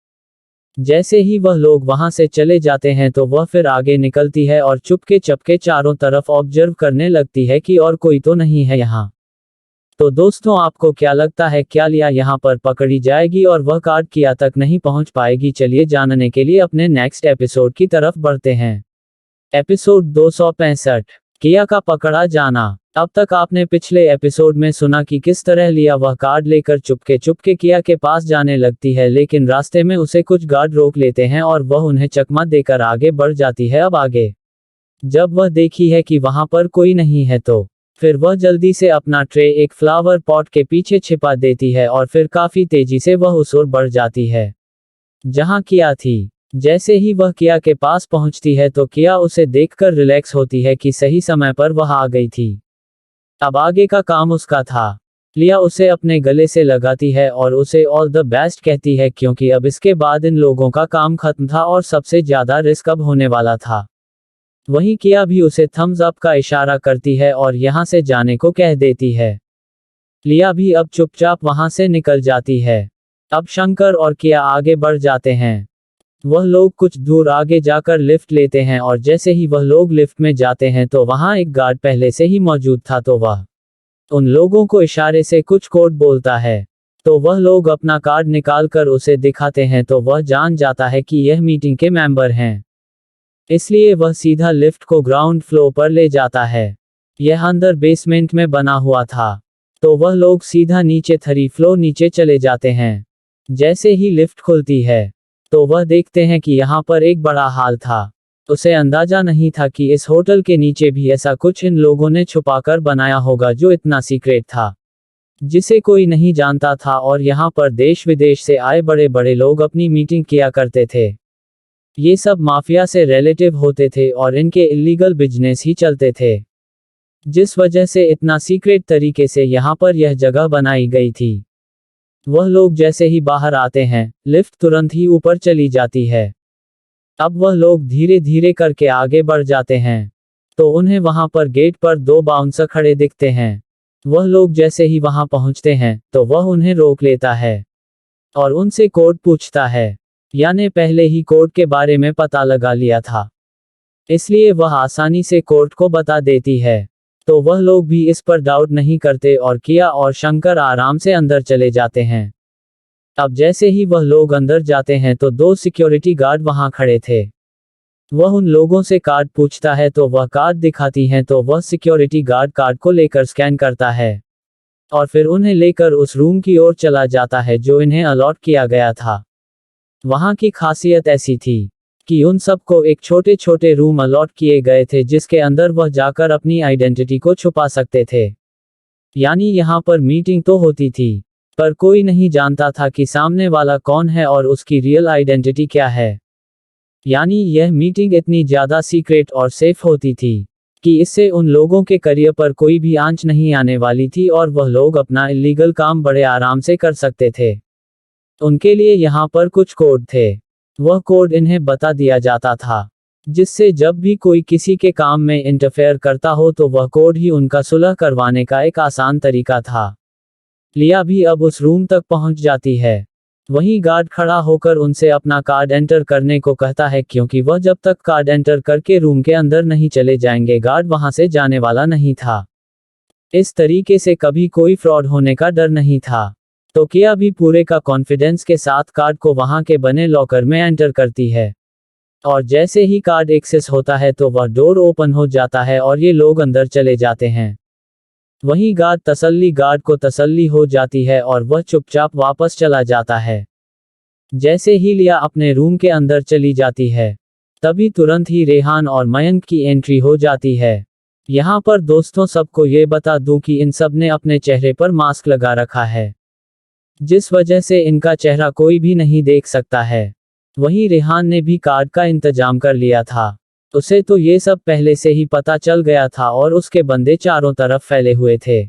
जैसे ही वह लोग वहां से चले जाते हैं तो वह फिर आगे निकलती है और चुपके चपके चारों तरफ ऑब्जर्व करने लगती है कि और कोई तो नहीं है यहाँ। तो दोस्तों, आपको क्या लगता है, क्या लिया यहाँ पर पकड़ी जाएगी और वह कार्ड किया तक नहीं पहुंच पाएगी? चलिए जानने के लिए अपने नेक्स्ट एपिसोड की तरफ बढ़ते हैं। एपिसोड 265, किया का पकड़ा जाना। अब तक आपने पिछले एपिसोड में सुना कि किस तरह लिया वह कार्ड लेकर चुपके चुपके किया के पास जाने लगती है, लेकिन रास्ते में उसे कुछ गार्ड रोक लेते हैं और वह उन्हें चकमा देकर आगे बढ़ जाती है। अब आगे जब वह देखी है कि वहां पर कोई नहीं है तो फिर वह जल्दी से अपना ट्रे एक फ्लावर पॉट के पीछे छिपा देती है और फिर काफी तेजी से वह उस ओर बढ़ जाती है जहां किया थी। जैसे ही वह किया के पास पहुंचती है तो किया उसे देखकर रिलैक्स होती है कि सही समय पर वह आ गई थी। अब आगे का काम उसका था। लिया उसे अपने गले से लगाती है और उसे ऑल द बेस्ट कहती है क्योंकि अब इसके बाद इन लोगों का काम खत्म था और सबसे ज्यादा रिस्क अब होने वाला था। वहीं किया भी उसे थम्स अप का इशारा करती है और यहां से जाने को कह देती है। लिया भी अब चुपचाप वहां से निकल जाती है। अब शंकर और किया आगे बढ़ जाते हैं। वह लोग कुछ दूर आगे जाकर लिफ्ट लेते हैं और जैसे ही वह लोग लिफ्ट में जाते हैं तो वहां एक गार्ड पहले से ही मौजूद था, तो वह उन लोगों को इशारे से कुछ कोड बोलता है। तो वह लोग अपना कार्ड निकाल कर उसे दिखाते हैं तो वह जान जाता है कि यह मीटिंग के मेंबर हैं। इसलिए वह सीधा लिफ्ट को ग्राउंड फ्लोर पर ले जाता है। यह अंदर बेसमेंट में बना हुआ था। तो वह लोग सीधा नीचे 3 फ्लोर नीचे चले जाते हैं। जैसे ही लिफ्ट खुलती है तो वह देखते हैं कि यहाँ पर एक बड़ा हॉल था। उसे अंदाजा नहीं था कि इस होटल के नीचे भी ऐसा कुछ इन लोगों ने छुपाकर बनाया होगा जो इतना सीक्रेट था, जिसे कोई नहीं जानता था। और यहाँ पर देश विदेश से आए बड़े बड़े लोग अपनी मीटिंग किया करते थे। ये सब माफिया से रिलेटिव होते थे और इनके इलीगल बिजनेस ही चलते थे, जिस वजह से इतना सीक्रेट तरीके से यहाँ पर यह जगह बनाई गई थी। वह लोग जैसे ही बाहर आते हैं लिफ्ट तुरंत ही ऊपर चली जाती है। अब वह लोग धीरे धीरे करके आगे बढ़ जाते हैं तो उन्हें वहां पर गेट पर 2 बाउंसर खड़े दिखते हैं। वह लोग जैसे ही वहां पहुंचते हैं तो वह उन्हें रोक लेता है और उनसे कोड पूछता है। यानी पहले ही कोड के बारे में पता लगा लिया था, इसलिए वह आसानी से कोड को बता देती है। तो वह लोग भी इस पर डाउट नहीं करते और किया और शंकर आराम से अंदर चले जाते हैं। अब जैसे ही वह लोग अंदर जाते हैं तो 2 सिक्योरिटी गार्ड वहां खड़े थे। वह उन लोगों से कार्ड पूछता है तो वह कार्ड दिखाती हैं तो वह सिक्योरिटी गार्ड कार्ड को लेकर स्कैन करता है और फिर उन्हें लेकर उस रूम की ओर चला जाता है जो इन्हें अलॉट किया गया था। वहां की खासियत ऐसी थी कि उन सबको एक छोटे छोटे रूम अलॉट किए गए थे जिसके अंदर वह जाकर अपनी आइडेंटिटी को छुपा सकते थे। यानी यहाँ पर मीटिंग तो होती थी पर कोई नहीं जानता था कि सामने वाला कौन है और उसकी रियल आइडेंटिटी क्या है। यानी यह मीटिंग इतनी ज्यादा सीक्रेट और सेफ होती थी कि इससे उन लोगों के करियर पर कोई भी आंच नहीं आने वाली थी और वह लोग अपना इलीगल काम बड़े आराम से कर सकते थे। उनके लिए यहाँ पर कुछ कोड थे। वह कोड इन्हें बता दिया जाता था जिससे जब भी कोई किसी के काम में इंटरफेयर करता हो तो वह कोड ही उनका सुलह करवाने का एक आसान तरीका था। लिया भी अब उस रूम तक पहुंच जाती है वहीं गार्ड खड़ा होकर उनसे अपना कार्ड एंटर करने को कहता है, क्योंकि वह जब तक कार्ड एंटर करके रूम के अंदर नहीं चले जाएंगे गार्ड वहां से जाने वाला नहीं था। इस तरीके से कभी कोई फ्रॉड होने का डर नहीं था। तो किया भी पूरे का कॉन्फिडेंस के साथ कार्ड को वहां के बने लॉकर में एंटर करती है। और जैसे ही कार्ड एक्सेस होता है तो वह डोर ओपन हो जाता है और ये लोग अंदर चले जाते हैं। वहीं गार्ड को तसल्ली हो जाती है और वह चुपचाप वापस चला जाता है। जैसे ही लिया अपने रूम के अंदर चली जाती है, तभी तुरंत ही रेहान और मयंक की एंट्री हो जाती है। यहाँ पर दोस्तों सबको ये बता दूं कि इन सब ने अपने चेहरे पर मास्क लगा रखा है, जिस वजह से इनका चेहरा कोई भी नहीं देख सकता है। वहीं रेहान ने भी कार्ड का इंतजाम कर लिया था। उसे तो ये सब पहले से ही पता चल गया था और उसके बंदे चारों तरफ फैले हुए थे,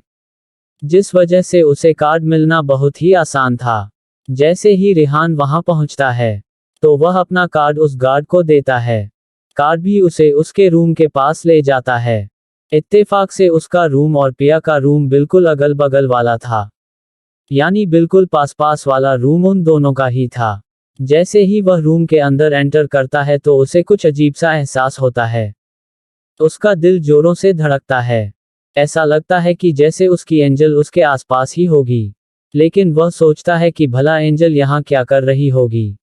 जिस वजह से उसे कार्ड मिलना बहुत ही आसान था। जैसे ही रेहान वहां पहुंचता है तो वह अपना कार्ड उस गार्ड को देता है। कार्ड भी उसे उसके रूम के पास ले जाता है। इत्तेफाक से उसका रूम और पिया का रूम बिल्कुल अगल बगल वाला था, यानी बिल्कुल पास पास वाला रूम उन दोनों का ही था। जैसे ही वह रूम के अंदर एंटर करता है तो उसे कुछ अजीब सा एहसास होता है। उसका दिल जोरों से धड़कता है। ऐसा लगता है कि जैसे उसकी एंजल उसके आसपास ही होगी। लेकिन वह सोचता है कि भला एंजल यहाँ क्या कर रही होगी।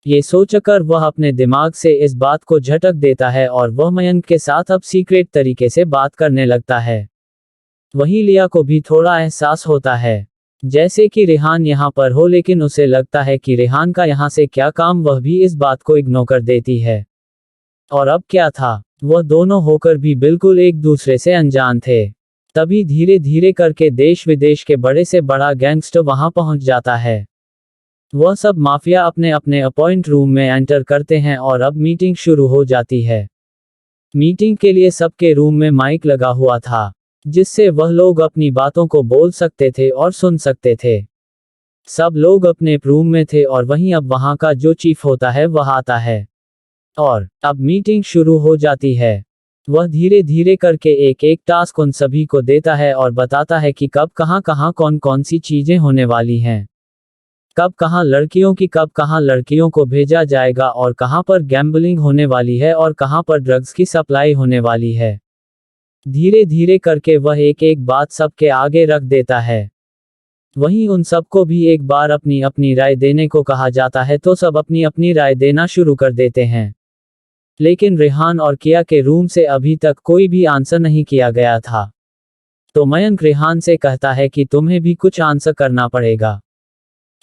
ये सोचकर वह अपने दिमाग से इस बात को झटक देता है और वह मयंक के साथ अब सीक्रेट तरीके से बात करने लगता है। वहीं लिया को भी थोड़ा एहसास होता है, जैसे कि रेहान यहाँ पर हो, लेकिन उसे लगता है कि रेहान का यहाँ से क्या काम, वह भी इस बात को इग्नोर कर देती है। और अब क्या था, वह दोनों होकर भी बिल्कुल एक दूसरे से अनजान थे। तभी धीरे धीरे करके देश विदेश के बड़े से बड़ा गैंगस्टर वहां पहुंच जाता है। वह सब माफिया अपने अपने अपॉइंट रूम में एंटर करते हैं और अब मीटिंग शुरू हो जाती है। मीटिंग के लिए सबके रूम में माइक लगा हुआ था, जिससे वह लोग अपनी बातों को बोल सकते थे और सुन सकते थे। सब लोग अपने रूम में थे और वहीं अब वहां का जो चीफ होता है वह आता है और अब मीटिंग शुरू हो जाती है। वह धीरे धीरे करके एक एक टास्क उन सभी को देता है और बताता है कि कब कहाँ कौन कौन सी चीजें होने वाली हैं। कब कहाँ लड़कियों को भेजा जाएगा और कहाँ पर गैम्बलिंग होने वाली है और कहाँ पर ड्रग्स की सप्लाई होने वाली है। धीरे धीरे करके वह एक एक बात सबके आगे रख देता है। वहीं उन सबको भी एक बार अपनी अपनी राय देने को कहा जाता है, तो सब अपनी अपनी राय देना शुरू कर देते हैं। लेकिन रेहान और किया के रूम से अभी तक कोई भी आंसर नहीं किया गया था। तो मयंक रेहान से कहता है कि तुम्हें भी कुछ आंसर करना पड़ेगा,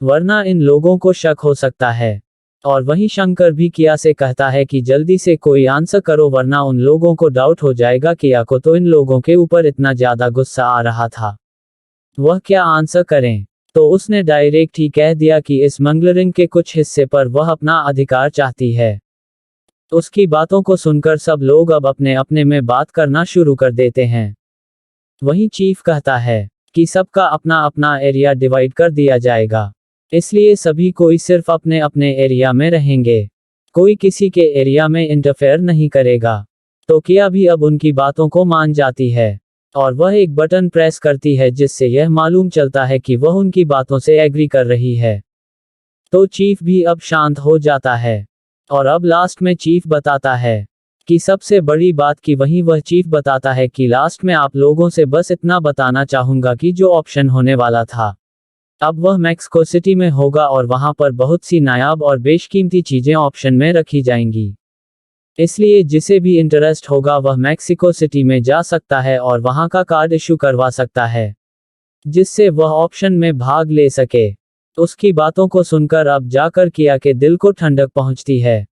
वरना इन लोगों को शक हो सकता है। और वहीं शंकर भी किया से कहता है कि जल्दी से कोई आंसर करो, वरना उन लोगों को डाउट हो जाएगा। किया को तो इन लोगों के ऊपर इतना ज्यादा गुस्सा आ रहा था, वह क्या आंसर करें। तो उसने डायरेक्ट ही कह दिया कि इस मंगलरिंग के कुछ हिस्से पर वह अपना अधिकार चाहती है। उसकी बातों को सुनकर सब लोग अब अपने अपने में बात करना शुरू कर देते हैं। वहीं चीफ कहता है कि सबका अपना अपना एरिया डिवाइड कर दिया जाएगा, इसलिए सभी कोई सिर्फ अपने अपने एरिया में रहेंगे, कोई किसी के एरिया में इंटरफेयर नहीं करेगा। तो किया भी अब उनकी बातों को मान जाती है और वह एक बटन प्रेस करती है, जिससे यह मालूम चलता है कि वह उनकी बातों से एग्री कर रही है। तो चीफ भी अब शांत हो जाता है और अब लास्ट में चीफ बताता है कि सबसे बड़ी बात की वहीं वह चीफ बताता है कि लास्ट में आप लोगों से बस इतना बताना चाहूंगा कि जो ऑप्शन होने वाला था अब वह मैक्सिको सिटी में होगा और वहां पर बहुत सी नायाब और बेशकीमती चीजें ऑप्शन में रखी जाएंगी। इसलिए जिसे भी इंटरेस्ट होगा वह मैक्सिको सिटी में जा सकता है और वहां का कार्ड इशू करवा सकता है, जिससे वह ऑप्शन में भाग ले सके। उसकी बातों को सुनकर अब जाकर किया के दिल को ठंडक पहुंचती है,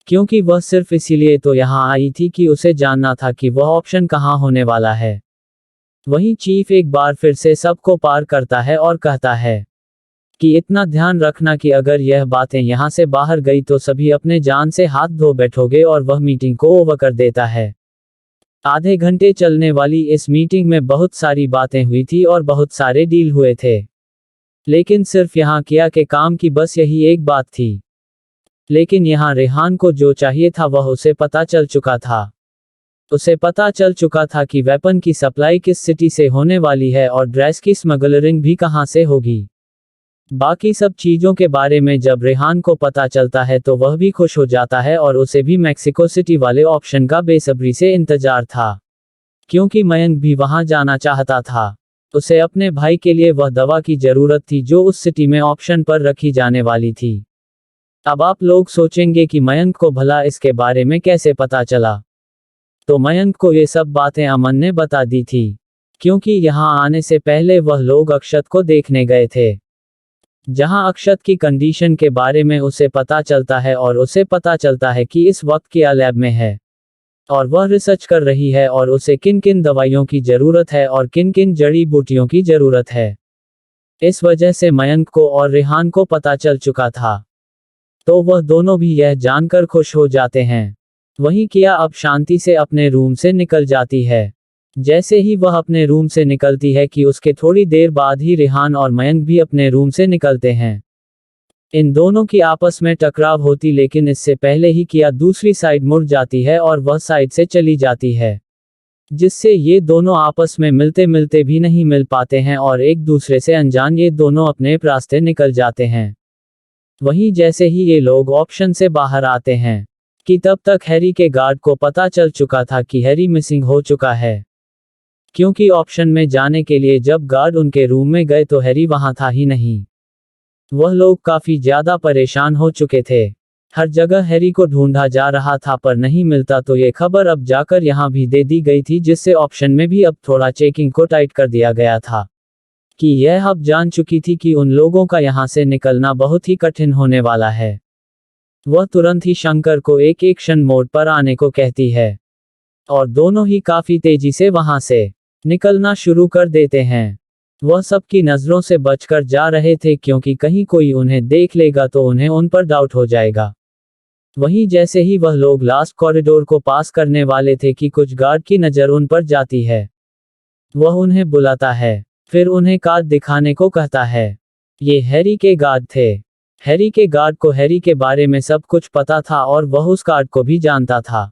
क्योंकि वह सिर्फ इसीलिए तो यहाँ आई थी कि उसे जानना था कि वह ऑप्शन कहाँ होने वाला है। वहीं चीफ एक बार फिर से सबको पार करता है और कहता है कि इतना ध्यान रखना कि अगर यह बातें यहाँ से बाहर गई तो सभी अपने जान से हाथ धो बैठोगे, और वह मीटिंग को ओवर कर देता है। आधे घंटे चलने वाली इस मीटिंग में बहुत सारी बातें हुई थी और बहुत सारे डील हुए थे, लेकिन सिर्फ यहाँ किया के काम की बस यही एक बात थी। लेकिन यहाँ रेहान को जो चाहिए था वह उसे पता चल चुका था। उसे पता चल चुका था कि वेपन की सप्लाई किस सिटी से होने वाली है और ड्रेस की स्मगलरिंग भी कहां से होगी। बाकी सब चीजों के बारे में जब रेहान को पता चलता है तो वह भी खुश हो जाता है और उसे भी मैक्सिको सिटी वाले ऑप्शन का बेसब्री से इंतजार था, क्योंकि मयंक भी वहां जाना चाहता था। उसे अपने भाई के लिए वह दवा की जरूरत थी जो उस सिटी में ऑप्शन पर रखी जाने वाली थी। अब आप लोग सोचेंगे कि मयंक को भला इसके बारे में कैसे पता चला। तो मयंक को ये सब बातें अमन ने बता दी थी, क्योंकि यहाँ आने से पहले वह लोग अक्षत को देखने गए थे, जहां अक्षत की कंडीशन के बारे में उसे पता चलता है और उसे पता चलता है कि इस वक्त किया लैब में है और वह रिसर्च कर रही है और उसे किन किन दवाइयों की जरूरत है और किन किन जड़ी बूटियों की जरूरत है। इस वजह से मयंक को और रेहान को पता चल चुका था, तो वह दोनों भी यह जानकर खुश हो जाते हैं। वहीं किया अब शांति से अपने रूम से निकल जाती है। जैसे ही वह अपने रूम से निकलती है कि उसके थोड़ी देर बाद ही रेहान और मयंक भी अपने रूम से निकलते हैं। इन दोनों की आपस में टकराव होती, लेकिन इससे पहले ही किया दूसरी साइड मुड़ जाती है और वह साइड से चली जाती है, जिससे ये दोनों आपस में मिलते मिलते भी नहीं मिल पाते हैं और एक दूसरे से अनजान ये दोनों अपने रास्ते निकल जाते हैं। वहीं जैसे ही ये लोग ऑप्शन से बाहर आते हैं कि तब तक हैरी के गार्ड को पता चल चुका था कि हैरी मिसिंग हो चुका है, क्योंकि ऑप्शन में जाने के लिए जब गार्ड उनके रूम में गए तो हैरी वहां था ही नहीं। वह लोग काफी ज्यादा परेशान हो चुके थे। हर जगह हैरी को ढूंढा जा रहा था पर नहीं मिलता, तो ये खबर अब जाकर यहाँ भी दे दी गई थी, जिससे ऑप्शन में भी अब थोड़ा चेकिंग को टाइट कर दिया गया था कि यह अब जान चुकी थी कि उन लोगों का यहाँ से निकलना बहुत ही कठिन होने वाला है। वह तुरंत ही शंकर को एक एक्शन मोड पर आने को कहती है और दोनों ही काफी तेजी से वहां से निकलना शुरू कर देते हैं। वह सबकी नजरों से बचकर जा रहे थे, क्योंकि कहीं कोई उन्हें देख लेगा तो उन्हें उन पर डाउट हो जाएगा। वहीं जैसे ही वह लोग लास्ट कॉरिडोर को पास करने वाले थे कि कुछ गार्ड की नजर उन पर जाती है। वह उन्हें बुलाता है, फिर उन्हें कार्ड दिखाने को कहता है। ये हैरी के गार्ड थे। हैरी के गार्ड को हैरी के बारे में सब कुछ पता था और वह उस गार्ड को भी जानता था।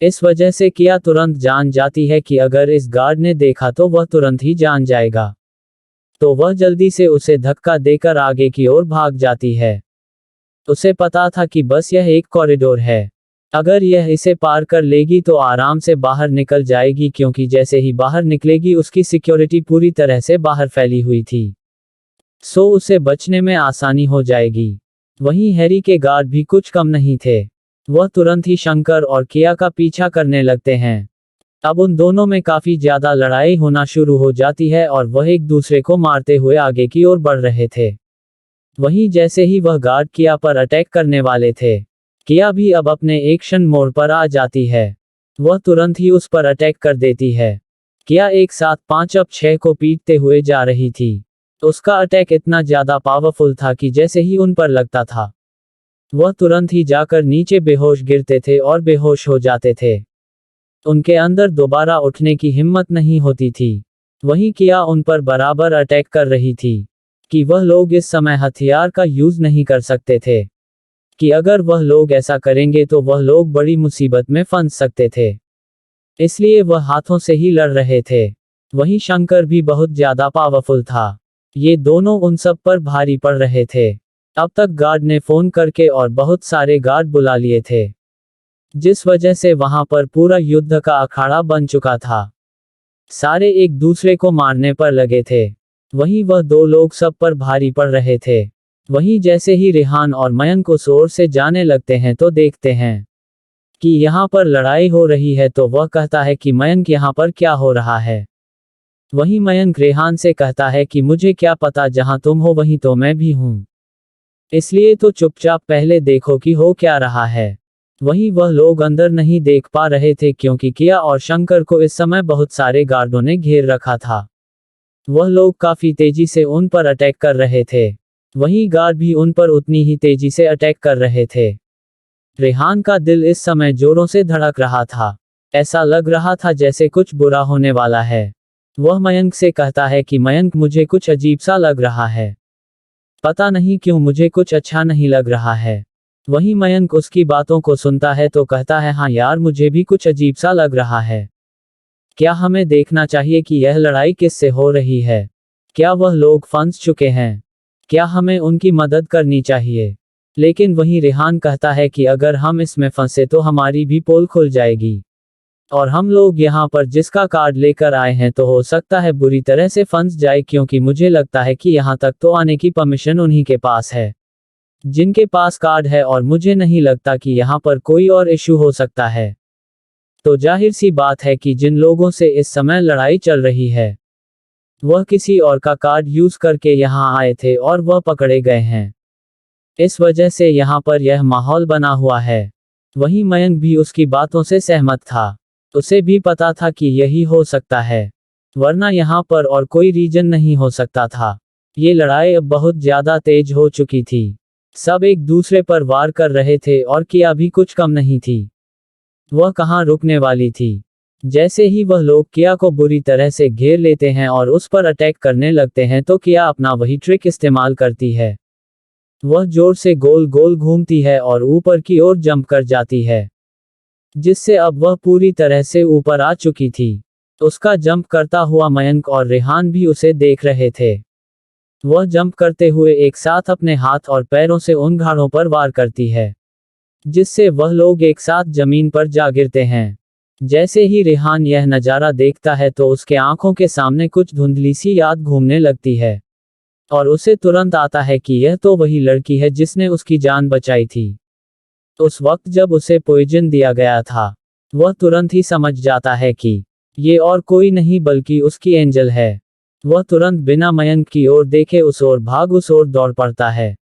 इस वजह से किया तुरंत जान जाती है कि अगर इस गार्ड ने देखा तो वह तुरंत ही जान जाएगा, तो वह जल्दी से उसे धक्का देकर आगे की ओर भाग जाती है। उसे पता था कि बस यह एक कॉरिडोर है, अगर यह इसे पार कर लेगी तो आराम से बाहर निकल जाएगी, क्योंकि जैसे ही बाहर निकलेगी उसकी सिक्योरिटी पूरी तरह से बाहर फैली हुई थी, सो उसे बचने में आसानी हो जाएगी। वहीं हैरी के गार्ड भी कुछ कम नहीं थे। वह तुरंत ही शंकर और किया का पीछा करने लगते हैं। अब उन दोनों में काफी ज्यादा लड़ाई होना शुरू हो जाती है और वह एक दूसरे को मारते हुए आगे की ओर बढ़ रहे थे। वहीं जैसे ही वह गार्ड किया पर अटैक करने वाले थे, किया भी अब अपने एक्शन मोड पर आ जाती है। वह तुरंत ही उस पर अटैक कर देती है। किया एक साथ 5 अब 6 को पीटते हुए जा रही थी। उसका अटैक इतना ज्यादा पावरफुल था कि जैसे ही उन पर लगता था, वह तुरंत ही जाकर नीचे बेहोश गिरते थे और बेहोश हो जाते थे। उनके अंदर दोबारा उठने की हिम्मत नहीं होती थी। वहीं किया उन पर बराबर अटैक कर रही थी कि वह लोग इस समय हथियार का यूज नहीं कर सकते थे, कि अगर वह लोग ऐसा करेंगे तो वह लोग बड़ी मुसीबत में फंस सकते थे, इसलिए वह हाथों से ही लड़ रहे थे। वहीं शंकर भी बहुत ज्यादा पावरफुल था। ये दोनों उन सब पर भारी पड़ रहे थे। अब तक गार्ड ने फोन करके और बहुत सारे गार्ड बुला लिए थे, जिस वजह से वहां पर पूरा युद्ध का अखाड़ा बन चुका था। सारे एक दूसरे को मारने पर लगे थे। वहीं वह दो लोग सब पर भारी पड़ रहे थे। वहीं जैसे ही रेहान और मयंक उस ओर से जाने लगते हैं तो देखते हैं कि यहाँ पर लड़ाई हो रही है, तो वह कहता है कि मयंक यहाँ पर क्या हो रहा है। वहीं मयंक रेहान से कहता है कि मुझे क्या पता, जहाँ तुम हो वहीं तो मैं भी हूँ, इसलिए तो चुपचाप पहले देखो कि हो क्या रहा है। वहीं वह लोग अंदर नहीं देख पा रहे थे, क्योंकि किया और शंकर को इस समय बहुत सारे गार्डों ने घेर रखा था। वह लोग काफी तेजी से उन पर अटैक कर रहे थे। वहीं गार्ड भी उन पर उतनी ही तेजी से अटैक कर रहे थे। रेहान का दिल इस समय जोरों से धड़क रहा था। ऐसा लग रहा था जैसे कुछ बुरा होने वाला है। वह मयंक से कहता है कि मयंक, मुझे कुछ अजीब सा लग रहा है, पता नहीं क्यों मुझे कुछ अच्छा नहीं लग रहा है। वहीं मयंक उसकी बातों को सुनता है तो कहता है, हाँ यार, मुझे भी कुछ अजीब सा लग रहा है। क्या हमें देखना चाहिए कि यह लड़ाई किससे हो रही है? क्या वह लोग फंस चुके हैं? क्या हमें उनकी मदद करनी चाहिए? लेकिन वहीं रेहान कहता है कि अगर हम इसमें फंसे तो हमारी भी पोल खुल जाएगी। और हम लोग यहाँ पर जिसका कार्ड लेकर आए हैं तो हो सकता है बुरी तरह से फंस जाए, क्योंकि मुझे लगता है कि यहाँ तक तो आने की परमिशन उन्हीं के पास है जिनके पास कार्ड है, और मुझे नहीं लगता कि यहाँ पर कोई और इशू हो सकता है। तो जाहिर सी बात है कि जिन लोगों से इस समय लड़ाई चल रही है वह किसी और का कार्ड यूज करके यहाँ आए थे और वह पकड़े गए हैं। इस वजह से यहाँ पर यह माहौल बना हुआ है। वहीं मयंक भी उसकी बातों से सहमत था। उसे भी पता था कि यही हो सकता है, वरना यहाँ पर और कोई रीजन नहीं हो सकता था। ये लड़ाई अब बहुत ज्यादा तेज हो चुकी थी। सब एक दूसरे पर वार कर रहे थे और किया भी कुछ कम नहीं थी। वह कहाँ रुकने वाली थी। जैसे ही वह लोग किया को बुरी तरह से घेर लेते हैं और उस पर अटैक करने लगते हैं तो किया अपना वही ट्रिक इस्तेमाल करती है। वह जोर से गोल गोल घूमती है और ऊपर की ओर जंप कर जाती है, जिससे अब वह पूरी तरह से ऊपर आ चुकी थी। उसका जंप करता हुआ मयंक और रेहान भी उसे देख रहे थे। वह जंप करते हुए एक साथ अपने हाथ और पैरों से उन घाड़ों पर वार करती है, जिससे वह लोग एक साथ जमीन पर जा गिरते हैं। जैसे ही रेहान यह नज़ारा देखता है तो उसके आंखों के सामने कुछ धुंधली सी याद घूमने लगती है, और उसे तुरंत आता है कि यह तो वही लड़की है जिसने उसकी जान बचाई थी उस वक्त जब उसे पॉइजन दिया गया था। वह तुरंत ही समझ जाता है कि ये और कोई नहीं बल्कि उसकी एंजल है। वह तुरंत बिना मयंक की ओर देखे उस ओर दौड़ पड़ता है,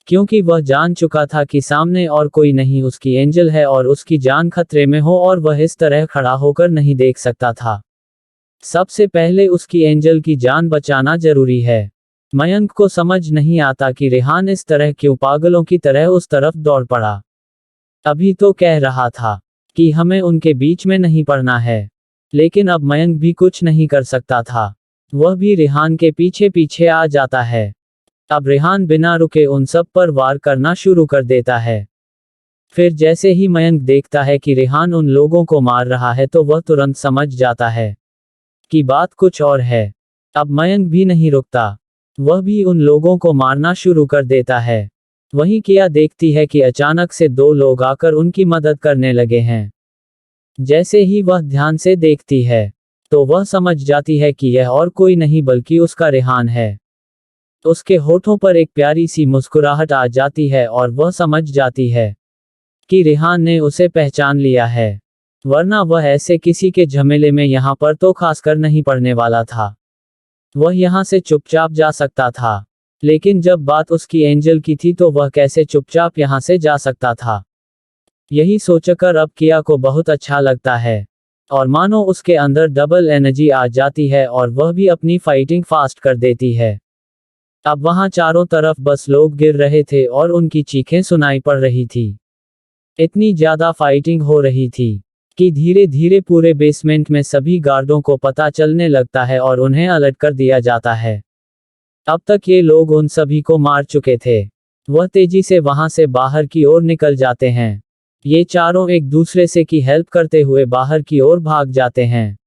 क्योंकि वह जान चुका था कि सामने और कोई नहीं उसकी एंजल है और उसकी जान खतरे में हो और वह इस तरह खड़ा होकर नहीं देख सकता था। सबसे पहले उसकी एंजल की जान बचाना जरूरी है। मयंक को समझ नहीं आता कि रेहान इस तरह क्यों पागलों की तरह उस तरफ दौड़ पड़ा। अभी तो कह रहा था कि हमें उनके बीच में नहीं पड़ना है, लेकिन अब मयंक भी कुछ नहीं कर सकता था। वह भी रेहान के पीछे पीछे आ जाता है। अब रेहान बिना रुके उन सब पर वार करना शुरू कर देता है। फिर जैसे ही मयंक देखता है कि रेहान उन लोगों को मार रहा है तो वह तुरंत समझ जाता है कि बात कुछ और है। अब मयंक भी नहीं रुकता, वह भी उन लोगों को मारना शुरू कर देता है। वहीं किया देखती है कि अचानक से दो लोग आकर उनकी मदद करने लगे हैं। जैसे ही वह ध्यान से देखती है तो वह समझ जाती है कि यह और कोई नहीं बल्कि उसका रेहान है। उसके होठों पर एक प्यारी सी मुस्कुराहट आ जाती है और वह समझ जाती है कि रेहान ने उसे पहचान लिया है, वरना वह ऐसे किसी के झमेले में यहाँ पर तो खासकर नहीं पड़ने वाला था। वह यहाँ से चुपचाप जा सकता था, लेकिन जब बात उसकी एंजल की थी तो वह कैसे चुपचाप यहाँ से जा सकता था। यही सोचकर अब किया को बहुत अच्छा लगता है, और मानो उसके अंदर डबल एनर्जी आ जाती है और वह भी अपनी फाइटिंग फास्ट कर देती है। अब वहां चारों तरफ बस लोग गिर रहे थे और उनकी चीखें सुनाई पड़ रही थी। इतनी ज्यादा फाइटिंग हो रही थी कि धीरे धीरे पूरे बेसमेंट में सभी गार्डों को पता चलने लगता है और उन्हें अलर्ट कर दिया जाता है। अब तक ये लोग उन सभी को मार चुके थे। वह तेजी से वहां से बाहर की ओर निकल जाते हैं। ये चारों एक दूसरे से की हेल्प करते हुए बाहर की ओर भाग जाते हैं,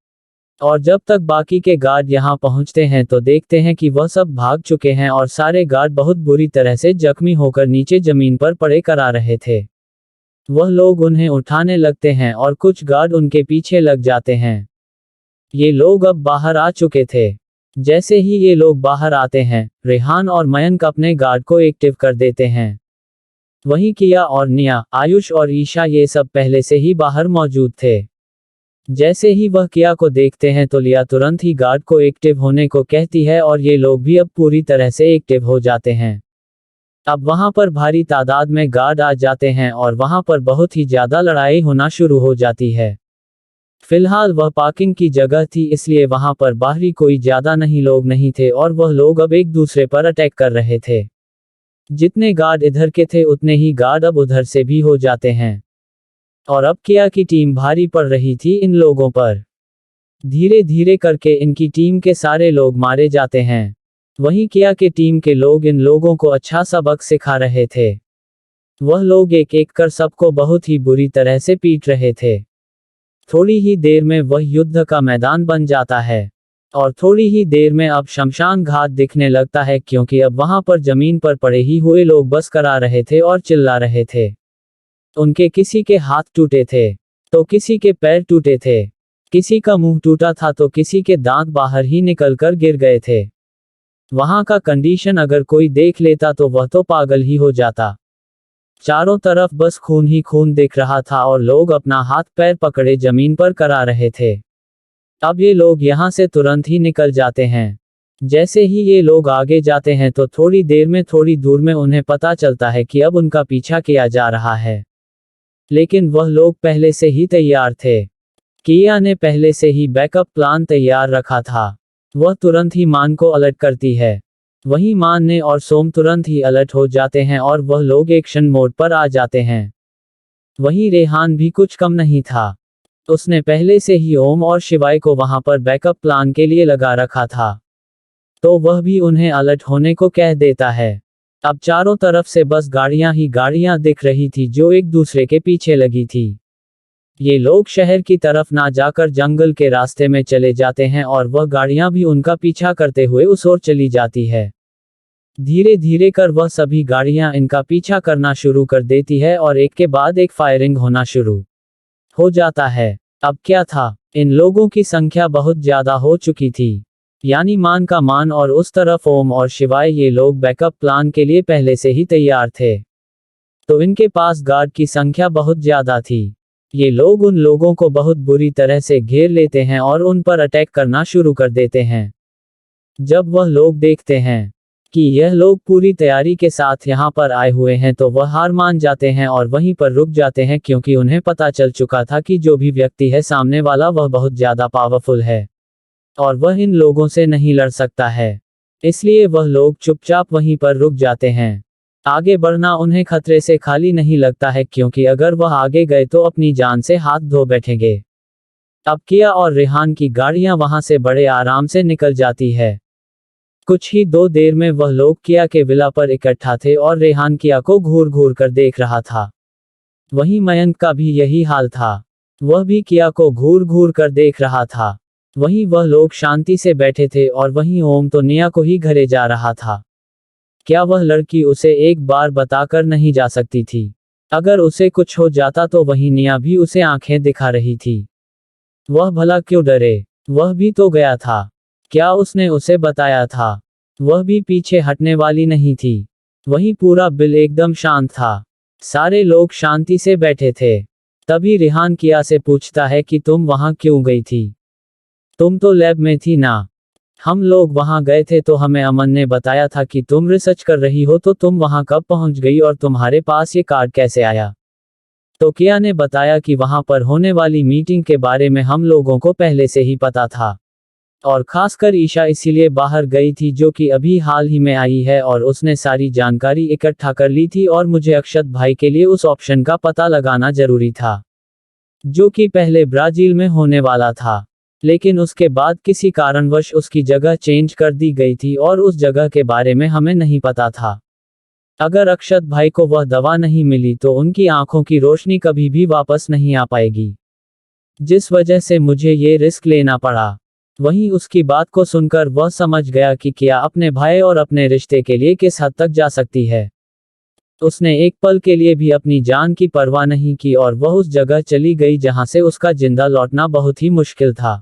और जब तक बाकी के गार्ड यहां पहुंचते हैं तो देखते हैं कि वह सब भाग चुके हैं और सारे गार्ड बहुत बुरी तरह से जख्मी होकर नीचे जमीन पर पड़े करा रहे थे। वह लोग उन्हें उठाने लगते हैं और कुछ गार्ड उनके पीछे लग जाते हैं। ये लोग अब बाहर आ चुके थे। जैसे ही ये लोग बाहर आते हैं, रेहान और मयंक अपने गार्ड को एक्टिव कर देते हैं। वहीं किया और निया, आयुष और ईशा ये सब पहले से ही बाहर मौजूद थे। जैसे ही वह किया को देखते हैं तो लिया तुरंत ही गार्ड को एक्टिव होने को कहती है और ये लोग भी अब पूरी तरह से एक्टिव हो जाते हैं। अब वहां पर भारी तादाद में गार्ड आ जाते हैं और वहां पर बहुत ही ज्यादा लड़ाई होना शुरू हो जाती है। फिलहाल वह पार्किंग की जगह थी, इसलिए वहां पर बाहरी कोई ज्यादा नहीं लोग नहीं थे और वह लोग अब एक दूसरे पर अटैक कर रहे थे। जितने गार्ड इधर के थे उतने ही गार्ड अब उधर से भी हो जाते हैं, और अब किया की टीम भारी पड़ रही थी इन लोगों पर। धीरे धीरे करके इनकी टीम के सारे लोग मारे जाते हैं। वहीं किया के टीम के लोग इन लोगों को अच्छा सबक सिखा रहे थे। वह लोग एक एक कर सबको बहुत ही बुरी तरह से पीट रहे थे। थोड़ी ही देर में वह युद्ध का मैदान बन जाता है, और थोड़ी ही देर में अब शमशान घाट दिखने लगता है, क्योंकि अब वहां पर जमीन पर पड़े ही हुए लोग बस करा रहे थे और चिल्ला रहे थे। उनके किसी के हाथ टूटे थे, तो किसी के पैर टूटे थे, किसी का मुंह टूटा था, तो किसी के दांत बाहर ही निकलकर गिर गए थे। वहां का कंडीशन अगर कोई देख लेता तो वह तो पागल ही हो जाता। चारों तरफ बस खून ही खून दिख रहा था और लोग अपना हाथ पैर पकड़े जमीन पर करा रहे थे। अब ये लोग यहाँ से तुरंत ही निकल जाते हैं। जैसे ही ये लोग आगे जाते हैं तो थोड़ी देर में थोड़ी दूर में उन्हें पता चलता है कि अब उनका पीछा किया जा रहा है। लेकिन वह लोग पहले से ही तैयार थे। किया ने पहले से ही बैकअप प्लान तैयार रखा था। वह तुरंत ही मान को अलर्ट करती है। वहीं मान ने और सोम तुरंत ही अलर्ट हो जाते हैं और वह लोग एक्शन मोड पर आ जाते हैं। वहीं रेहान भी कुछ कम नहीं था। उसने पहले से ही ओम और शिवाय को वहां पर बैकअप प्लान के लिए लगा रखा था, तो वह भी उन्हें अलर्ट होने को कह देता है। अब चारों तरफ से बस गाड़ियां ही गाड़ियां दिख रही थी जो एक दूसरे के पीछे लगी थी। ये लोग शहर की तरफ ना जाकर जंगल के रास्ते में चले जाते हैं और वह गाड़ियां भी उनका पीछा करते हुए उस ओर चली जाती है। धीरे धीरे कर वह सभी गाड़ियां इनका पीछा करना शुरू कर देती है और एक के बाद एक फायरिंग होना शुरू हो जाता है। अब क्या था, इन लोगों की संख्या बहुत ज्यादा हो चुकी थी। यानी मान का मान और उस तरफ ओम और शिवाय, ये लोग बैकअप प्लान के लिए पहले से ही तैयार थे, तो इनके पास गार्ड की संख्या बहुत ज्यादा थी। ये लोग उन लोगों को बहुत बुरी तरह से घेर लेते हैं और उन पर अटैक करना शुरू कर देते हैं। जब वह लोग देखते हैं कि यह लोग पूरी तैयारी के साथ यहाँ पर आए हुए हैं तो वह हार मान जाते हैं और वहीं पर रुक जाते हैं, क्योंकि उन्हें पता चल चुका था कि जो भी व्यक्ति है सामने वाला वह बहुत ज्यादा पावरफुल है और वह इन लोगों से नहीं लड़ सकता है। इसलिए वह लोग चुपचाप वहीं पर रुक जाते हैं। आगे बढ़ना उन्हें खतरे से खाली नहीं लगता है, क्योंकि अगर वह आगे गए तो अपनी जान से हाथ धो बैठेंगे। अब किया और रेहान की गाड़ियां वहां से बड़े आराम से निकल जाती है। कुछ ही दो देर में वह लोग किया के विला पर इकट्ठा थे और रेहान किया को घूर घूर कर देख रहा था। वहीं मयंक का भी यही हाल था, वह भी किया को घूर घूर कर देख रहा था। वहीं वह लोग शांति से बैठे थे और वहीं ओम तो निया को ही घरे जा रहा था। क्या वह लड़की उसे एक बार बताकर नहीं जा सकती थी? अगर उसे कुछ हो जाता तो वहीं निया भी उसे आंखें दिखा रही थी। वह भला क्यों डरे, वह भी तो गया था। क्या उसने उसे बताया था? वह भी पीछे हटने वाली नहीं थी। वहीं पूरा बिल एकदम शांत था। सारे लोग शांति से बैठे थे। तभी रेहान किया से पूछता है कि तुम वहां क्यों गई थी? तुम तो लैब में थी ना? हम लोग वहां गए थे तो हमें अमन ने बताया था कि तुम रिसर्च कर रही हो, तो तुम वहां कब पहुंच गई और तुम्हारे पास ये कार्ड कैसे आया? तो किया ने बताया कि वहां पर होने वाली मीटिंग के बारे में हम लोगों को पहले से ही पता था, और खासकर ईशा इसीलिए बाहर गई थी जो कि अभी हाल ही में आई है, और उसने सारी जानकारी इकट्ठा कर ली थी और मुझे अक्षत भाई के लिए उस ऑप्शन का पता लगाना जरूरी था जो कि पहले ब्राजील में होने वाला था, लेकिन उसके बाद किसी कारणवश उसकी जगह चेंज कर दी गई थी और उस जगह के बारे में हमें नहीं पता था। अगर अक्षत भाई को वह दवा नहीं मिली तो उनकी आंखों की रोशनी कभी भी वापस नहीं आ पाएगी, जिस वजह से मुझे ये रिस्क लेना पड़ा। वहीं उसकी बात को सुनकर वह समझ गया कि क्या अपने भाई और अपने रिश्ते के लिए किस हद तक जा सकती है। उसने एक पल के लिए भी अपनी जान की परवाह नहीं की और वह उस जगह चली गई जहां से उसका जिंदा लौटना बहुत ही मुश्किल था।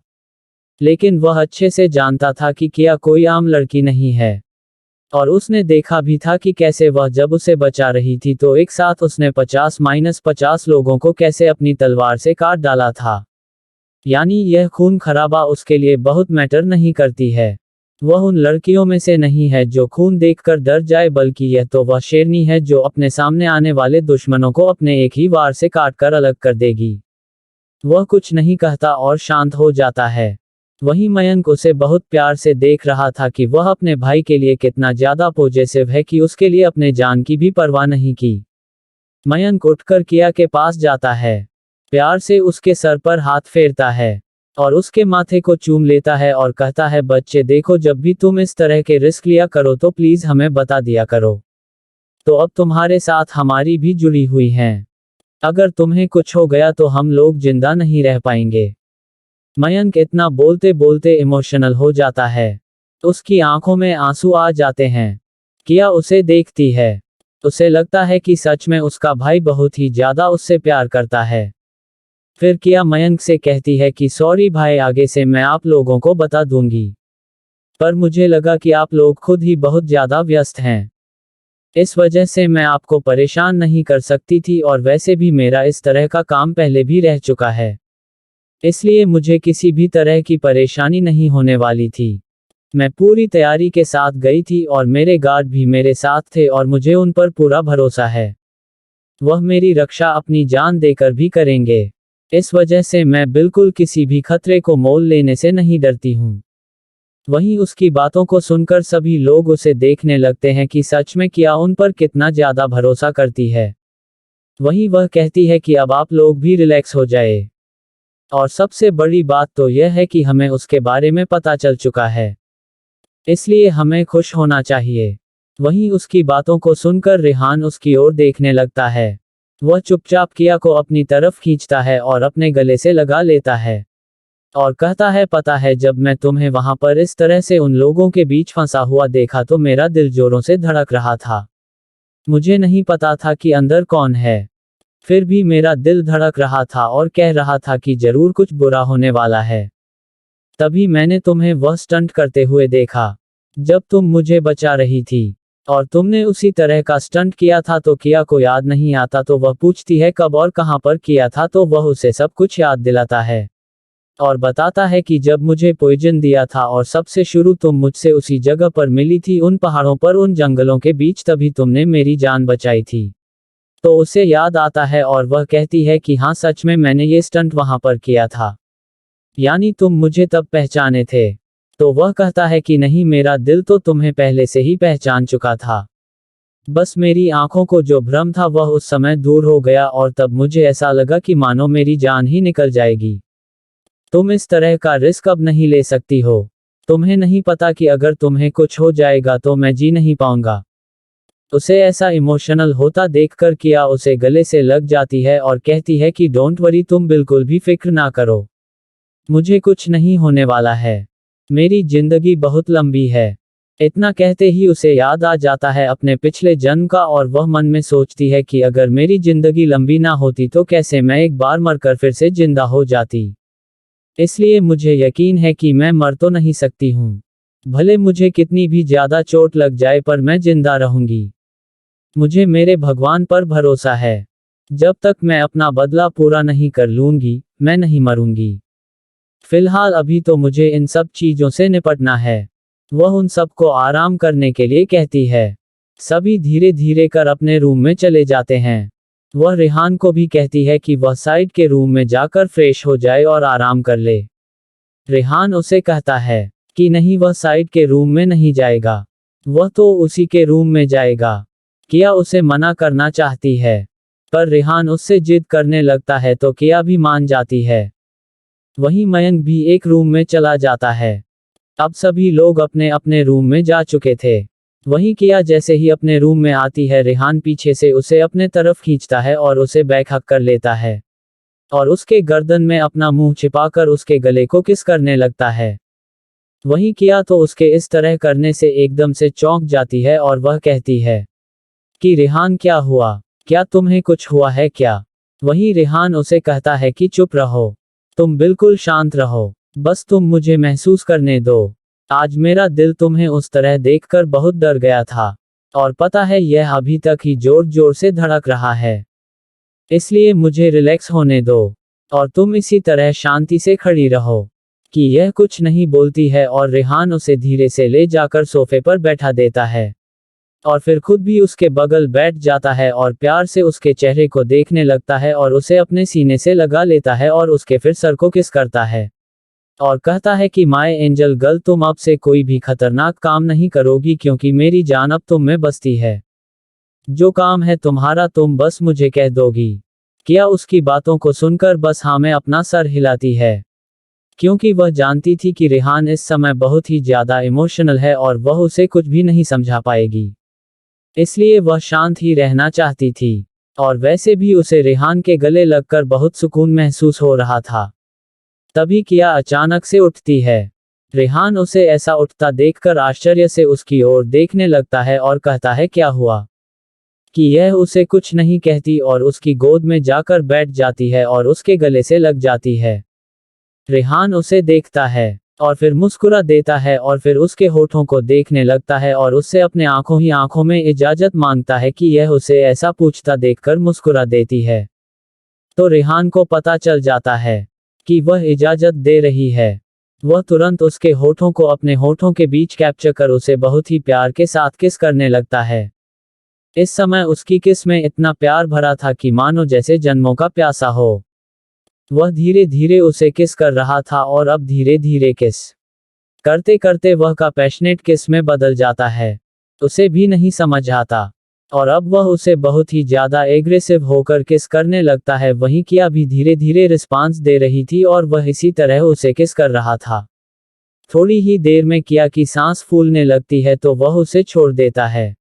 लेकिन वह अच्छे से जानता था कि किया कोई आम लड़की नहीं है, और उसने देखा भी था कि कैसे वह जब उसे बचा रही थी तो एक साथ उसने 50-50 लोगों को कैसे अपनी तलवार से काट डाला था। यानी यह खून खराबा उसके लिए बहुत मैटर नहीं करती है। वह उन लड़कियों में से नहीं है जो खून देखकर डर जाए, बल्कि यह तो वह शेरनी है जो अपने सामने आने वाले दुश्मनों को अपने एक ही वार से काटकर अलग कर देगी। वह कुछ नहीं कहता और शांत हो जाता है। वहीं मयंक उसे बहुत प्यार से देख रहा था कि वह अपने भाई के लिए कितना ज्यादा पॉजिटिव है कि उसके लिए अपने जान की भी परवाह नहीं की। मयंक उठकर किया के पास जाता है, प्यार से उसके सर पर हाथ फेरता है और उसके माथे को चूम लेता है और कहता है, बच्चे देखो, जब भी तुम इस तरह के रिस्क लिया करो तो प्लीज हमें बता दिया करो। तो अब तुम्हारे साथ हमारी भी जुड़ी हुई हैं। अगर तुम्हें कुछ हो गया तो हम लोग जिंदा नहीं रह पाएंगे। मयंक इतना बोलते बोलते इमोशनल हो जाता है। उसकी आंखों में आंसू आ जाते हैं। किया उसे देखती है। उसे लगता है कि सच में उसका भाई बहुत ही ज्यादा उससे प्यार करता है। फिर किया मयंक से कहती है कि सॉरी भाई, आगे से मैं आप लोगों को बता दूंगी। पर मुझे लगा कि आप लोग खुद ही बहुत ज्यादा व्यस्त हैं। इस वजह से मैं आपको परेशान नहीं कर सकती थी, और वैसे भी मेरा इस तरह का काम पहले भी रह चुका है। इसलिए मुझे किसी भी तरह की परेशानी नहीं होने वाली थी। मैं पूरी तैयारी के साथ गई थी और मेरे गार्ड भी मेरे साथ थे और मुझे उन पर पूरा भरोसा है। वह मेरी रक्षा अपनी जान देकर भी करेंगे। इस वजह से मैं बिल्कुल किसी भी खतरे को मोल लेने से नहीं डरती हूँ। वहीं उसकी बातों को सुनकर सभी लोग उसे देखने लगते हैं कि सच में किया उन पर कितना ज्यादा भरोसा करती है। वहीं वह कहती है कि अब आप लोग भी रिलैक्स हो जाए। और सबसे बड़ी बात तो यह है कि हमें उसके बारे में पता चल चुका है, इसलिए हमें खुश होना चाहिए। वहीं उसकी बातों को सुनकर रेहान उसकी ओर देखने लगता है। वह चुपचाप किया को अपनी तरफ खींचता है और अपने गले से लगा लेता है। और कहता है, पता है जब मैं तुम्हें वहां पर इस तरह से उन लोगों के बीच फंसा हुआ देखा तो मेरा दिल जोरों से धड़क रहा था। मुझे नहीं पता था कि अंदर कौन है। फिर भी मेरा दिल धड़क रहा था और कह रहा था कि जरूर कुछ बुरा होने वाला है। तभी मैंने तुम्हें वह स्टंट करते हुए देखा जब तुम मुझे बचा रही थी। और तुमने उसी तरह का स्टंट किया था। तो किया को याद नहीं आता तो वह पूछती है कब और कहां पर किया था, तो वह उसे सब कुछ याद दिलाता है। और बताता है कि जब मुझे पॉइजन दिया था और सबसे शुरू तुम मुझसे उसी जगह पर मिली थी, उन पहाड़ों पर, उन जंगलों के बीच, तभी तुमने मेरी जान बचाई थी। तो उसे याद आता है और वह कहती है कि हाँ सच में मैंने ये स्टंट वहां पर किया था। यानी तुम मुझे तब पहचाने थे। तो वह कहता है कि नहीं, मेरा दिल तो तुम्हें पहले से ही पहचान चुका था। बस मेरी आंखों को जो भ्रम था वह उस समय दूर हो गया और तब मुझे ऐसा लगा कि मानो मेरी जान ही निकल जाएगी। तुम इस तरह का रिस्क अब नहीं ले सकती हो। तुम्हें नहीं पता कि अगर तुम्हें कुछ हो जाएगा तो मैं जी नहीं पाऊंगा। उसे ऐसा इमोशनल होता देखकर किया उसे गले से लग जाती है और कहती है कि डोंट वरी, तुम बिल्कुल भी फिक्र ना करो। मुझे कुछ नहीं होने वाला है। मेरी जिंदगी बहुत लंबी है। इतना कहते ही उसे याद आ जाता है अपने पिछले जन्म का, और वह मन में सोचती है कि अगर मेरी जिंदगी लंबी ना होती तो कैसे मैं एक बार मरकर फिर से जिंदा हो जाती। इसलिए मुझे यकीन है कि मैं मर तो नहीं सकती हूँ। भले मुझे कितनी भी ज्यादा चोट लग जाए पर मैं जिंदा रहूंगी। मुझे मेरे भगवान पर भरोसा है। जब तक मैं अपना बदला पूरा नहीं कर लूंगी, मैं नहीं मरूंगी। फिलहाल अभी तो मुझे इन सब चीजों से निपटना है। वह उन सबको आराम करने के लिए कहती है। सभी धीरे धीरे कर अपने रूम में चले जाते हैं। वह रेहान को भी कहती है कि वह साइड के रूम में जाकर फ्रेश हो जाए और आराम कर ले। रेहान उसे कहता है कि नहीं, वह साइड के रूम में नहीं जाएगा, वह तो उसी के रूम में जाएगा। किया उसे मना करना चाहती है, पर रेहान उससे जिद करने लगता है तो किया भी मान जाती है। वहीं मयंक भी एक रूम में चला जाता है। अब सभी लोग अपने अपने रूम में जा चुके थे। वहीं किया जैसे ही अपने रूम में आती है, रेहान पीछे से उसे अपने तरफ खींचता है और उसे बैकहक कर लेता है। और उसके गर्दन में अपना मुंह छिपाकर उसके गले को किस करने लगता है। वहीं किया तो उसके इस तरह करने से एकदम से चौंक जाती है और वह कहती है कि रेहान क्या हुआ, क्या तुम्हें कुछ हुआ है क्या? वहीं रेहान उसे कहता है कि चुप रहो, तुम बिल्कुल शांत रहो, बस तुम मुझे महसूस करने दो। आज मेरा दिल तुम्हें उस तरह देखकर बहुत डर गया था। और पता है यह अभी तक ही जोर जोर से धड़क रहा है। इसलिए मुझे रिलैक्स होने दो। और तुम इसी तरह शांति से खड़ी रहो। कि यह कुछ नहीं बोलती है और रेहान उसे धीरे से ले जाकर सोफे पर बैठा देता है। और फिर खुद भी उसके बगल बैठ जाता है और प्यार से उसके चेहरे को देखने लगता है और उसे अपने सीने से लगा लेता है और उसके फिर सर को किस करता है। और कहता है कि माय एंजल गर्ल, तुम अब से कोई भी खतरनाक काम नहीं करोगी क्योंकि मेरी जान अब तुम में बसती है। जो काम है तुम्हारा तुम बस मुझे कह दोगी। किया उसकी बातों को सुनकर बस हाँ में अपना सर हिलाती है। क्योंकि वह जानती थी कि रेहान इस समय बहुत ही ज्यादा इमोशनल है और वह उसे कुछ भी नहीं समझा पाएगी। इसलिए वह शांत ही रहना चाहती थी। और वैसे भी उसे रेहान के गले लगकर बहुत सुकून महसूस हो रहा था। तभी किया अचानक से उठती है। रेहान उसे ऐसा उठता देखकर आश्चर्य से उसकी ओर देखने लगता है और कहता है क्या हुआ। कि यह उसे कुछ नहीं कहती और उसकी गोद में जाकर बैठ जाती है और उसके गले से लग जाती है। रेहान उसे देखता है और फिर मुस्कुरा देता है और फिर उसके होठों को देखने लगता है और उससे अपने आंखों ही आंखों में इजाजत मांगता है कि यह उसे ऐसा पूछता देखकर मुस्कुरा देती है। तो रेहान को पता चल जाता है कि वह इजाजत दे रही है। वह तुरंत उसके होठों को अपने होठों के बीच कैप्चर कर उसे बहुत ही प्यार के साथ किस करने लगता है। इस समय उसकी किस में इतना प्यार भरा था कि मानो जैसे जन्मों का प्यासा हो। वह धीरे धीरे उसे किस कर रहा था और अब धीरे धीरे किस करते करते वह का पैशनेट किस में बदल जाता है। उसे भी नहीं समझ आता और अब वह उसे बहुत ही ज्यादा एग्रेसिव होकर किस करने लगता है। वहीं किया भी धीरे धीरे रिस्पांस दे रही थी और वह इसी तरह उसे किस कर रहा था। थोड़ी ही देर में किया की सांस फूलने लगती है तो वह उसे छोड़ देता है।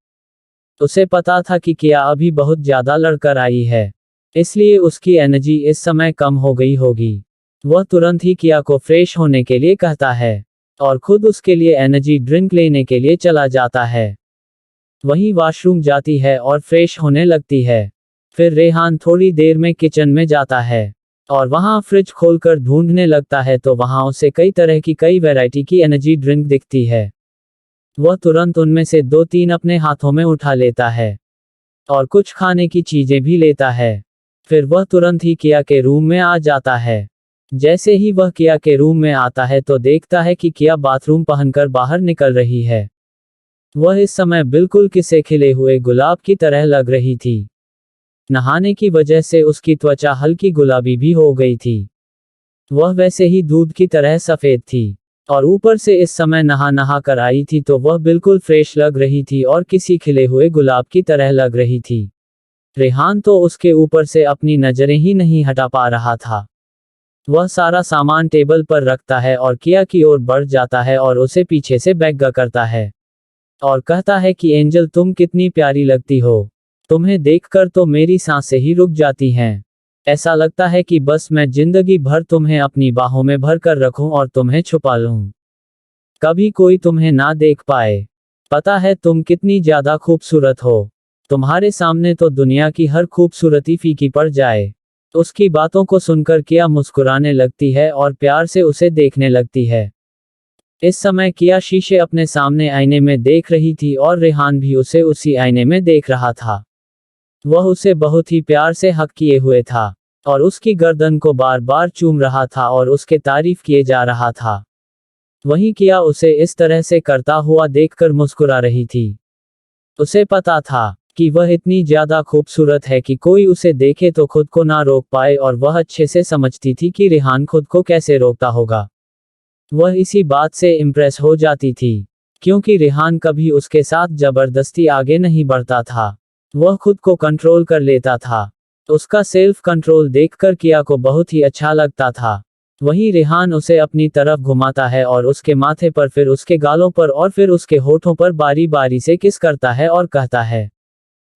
उसे पता था कि किया अभी बहुत ज्यादा लड़कर आई है, इसलिए उसकी एनर्जी इस समय कम हो गई होगी। वह तुरंत ही किया को फ्रेश होने के लिए कहता है और खुद उसके लिए एनर्जी ड्रिंक लेने के लिए चला जाता है। वहीं वॉशरूम जाती है और फ्रेश होने लगती है। फिर रेहान थोड़ी देर में किचन में जाता है और वहां फ्रिज खोलकर ढूंढने लगता है तो वहां उसे कई तरह की कई वैरायटी की एनर्जी ड्रिंक दिखती है। वह तुरंत उनमें से 2-3 अपने हाथों में उठा लेता है और कुछ खाने की चीजें भी लेता है। फिर वह तुरंत ही किया के रूम में आ जाता है। जैसे ही वह किया के रूम में आता है तो देखता है कि किया बाथरूम पहनकर बाहर निकल रही है। वह इस समय बिल्कुल किसे खिले हुए गुलाब की तरह लग रही थी। नहाने की वजह से उसकी त्वचा हल्की गुलाबी भी हो गई थी। वह वैसे ही दूध की तरह सफेद थी और ऊपर से इस समय नहा नहा कर आई थी तो वह बिल्कुल फ्रेश लग रही थी और किसी खिले हुए गुलाब की तरह लग रही थी। रेहान तो उसके ऊपर से अपनी नजरें ही नहीं हटा पा रहा था। वह सारा सामान टेबल पर रखता है और किया की ओर बढ़ जाता है और उसे पीछे से बैग करता है और कहता है कि एंजल तुम कितनी प्यारी लगती हो। तुम्हें देखकर तो मेरी सांसें ही रुक जाती हैं। ऐसा लगता है कि बस मैं जिंदगी भर तुम्हें अपनी बाहों में भर कर रखूं और तुम्हें छुपा लूं। कभी कोई तुम्हें ना देख पाए। पता है तुम कितनी ज्यादा खूबसूरत हो। तुम्हारे सामने तो दुनिया की हर खूबसूरती फीकी पड़ जाए। उसकी बातों को सुनकर किया मुस्कुराने लगती है और प्यार से उसे देखने लगती है। इस समय किया शीशे अपने सामने आईने में देख रही थी और रेहान भी उसे उसी आईने में देख रहा था। वह उसे बहुत ही प्यार से हक किए हुए था और उसकी गर्दन को बार बार चूम रहा था और उसके तारीफ किए जा रहा था। वहीं किया उसे इस तरह से करता हुआ देखकर मुस्कुरा रही थी। उसे पता था कि वह इतनी ज्यादा खूबसूरत है कि कोई उसे देखे तो खुद को ना रोक पाए और वह अच्छे से समझती थी कि रेहान खुद को कैसे रोकता होगा। वह इसी बात से इम्प्रेस हो जाती थी क्योंकि रेहान कभी उसके साथ जबरदस्ती आगे नहीं बढ़ता था। वह खुद को कंट्रोल कर लेता था। उसका सेल्फ कंट्रोल देखकर किया को बहुत ही अच्छा लगता था। वहीं रेहान उसे अपनी तरफ घुमाता है और उसके माथे पर फिर उसके गालों पर और फिर उसके होठों पर बारी बारी से किस करता है और कहता है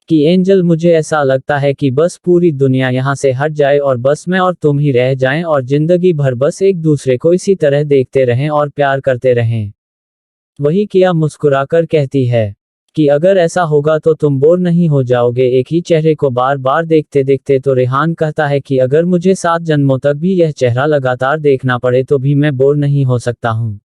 कि एंजल मुझे ऐसा लगता है कि बस पूरी दुनिया यहाँ से हट जाए और बस मैं और तुम ही रह जाएं और जिंदगी भर बस एक दूसरे को इसी तरह देखते रहें और प्यार करते रहें। वही किया मुस्कुराकर कहती है कि अगर ऐसा होगा तो तुम बोर नहीं हो जाओगे एक ही चेहरे को बार बार देखते देखते। तो रेहान कहता है कि अगर मुझे 7 जन्मों तक भी यह चेहरा लगातार देखना पड़े तो भी मैं बोर नहीं हो सकता हूँ,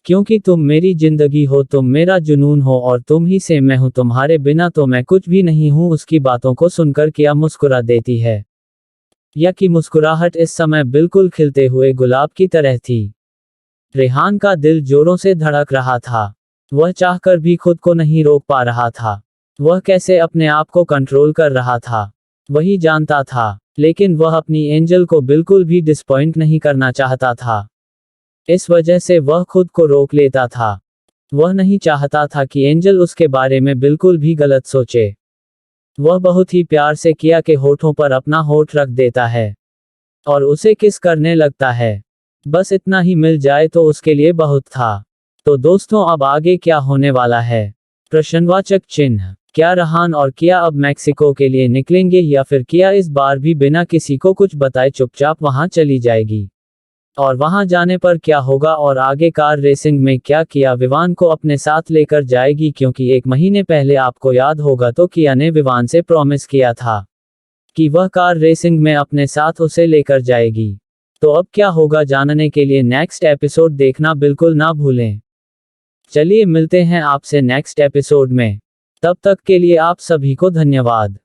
क्योंकि तुम मेरी जिंदगी हो, तुम मेरा जुनून हो और तुम ही से मैं हूँ। तुम्हारे बिना तो मैं कुछ भी नहीं हूँ। उसकी बातों को सुनकर किया मुस्कुरा देती है। या की मुस्कुराहट इस समय बिल्कुल खिलते हुए गुलाब की तरह थी। रेहान का दिल जोरों से धड़क रहा था। वह चाहकर भी खुद को नहीं रोक पा रहा था। वह कैसे अपने आप को कंट्रोल कर रहा था वही जानता था, लेकिन वह अपनी एंजल को बिल्कुल भी डिसपॉइंट नहीं करना चाहता था। इस वजह से वह खुद को रोक लेता था। वह नहीं चाहता था कि एंजल उसके बारे में बिल्कुल भी गलत सोचे। वह बहुत ही प्यार से किया के होठों पर अपना होठ रख देता है और उसे किस करने लगता है। बस इतना ही मिल जाए तो उसके लिए बहुत था। तो दोस्तों अब आगे क्या होने वाला है? प्रश्नवाचक चिन्ह। क्या रेहान और किया अब मैक्सिको के लिए निकलेंगे या फिर किया इस बार भी बिना किसी को कुछ बताए चुपचाप वहां चली जाएगी? और वहां जाने पर क्या होगा और आगे कार रेसिंग में क्या किया विवान को अपने साथ लेकर जाएगी, क्योंकि 1 महीने पहले आपको याद होगा तो किया ने विवान से प्रॉमिस किया था कि वह कार रेसिंग में अपने साथ उसे लेकर जाएगी। तो अब क्या होगा जानने के लिए नेक्स्ट एपिसोड देखना बिल्कुल ना भूलें। चलिए मिलते हैं आपसे नेक्स्ट एपिसोड में, तब तक के लिए आप सभी को धन्यवाद।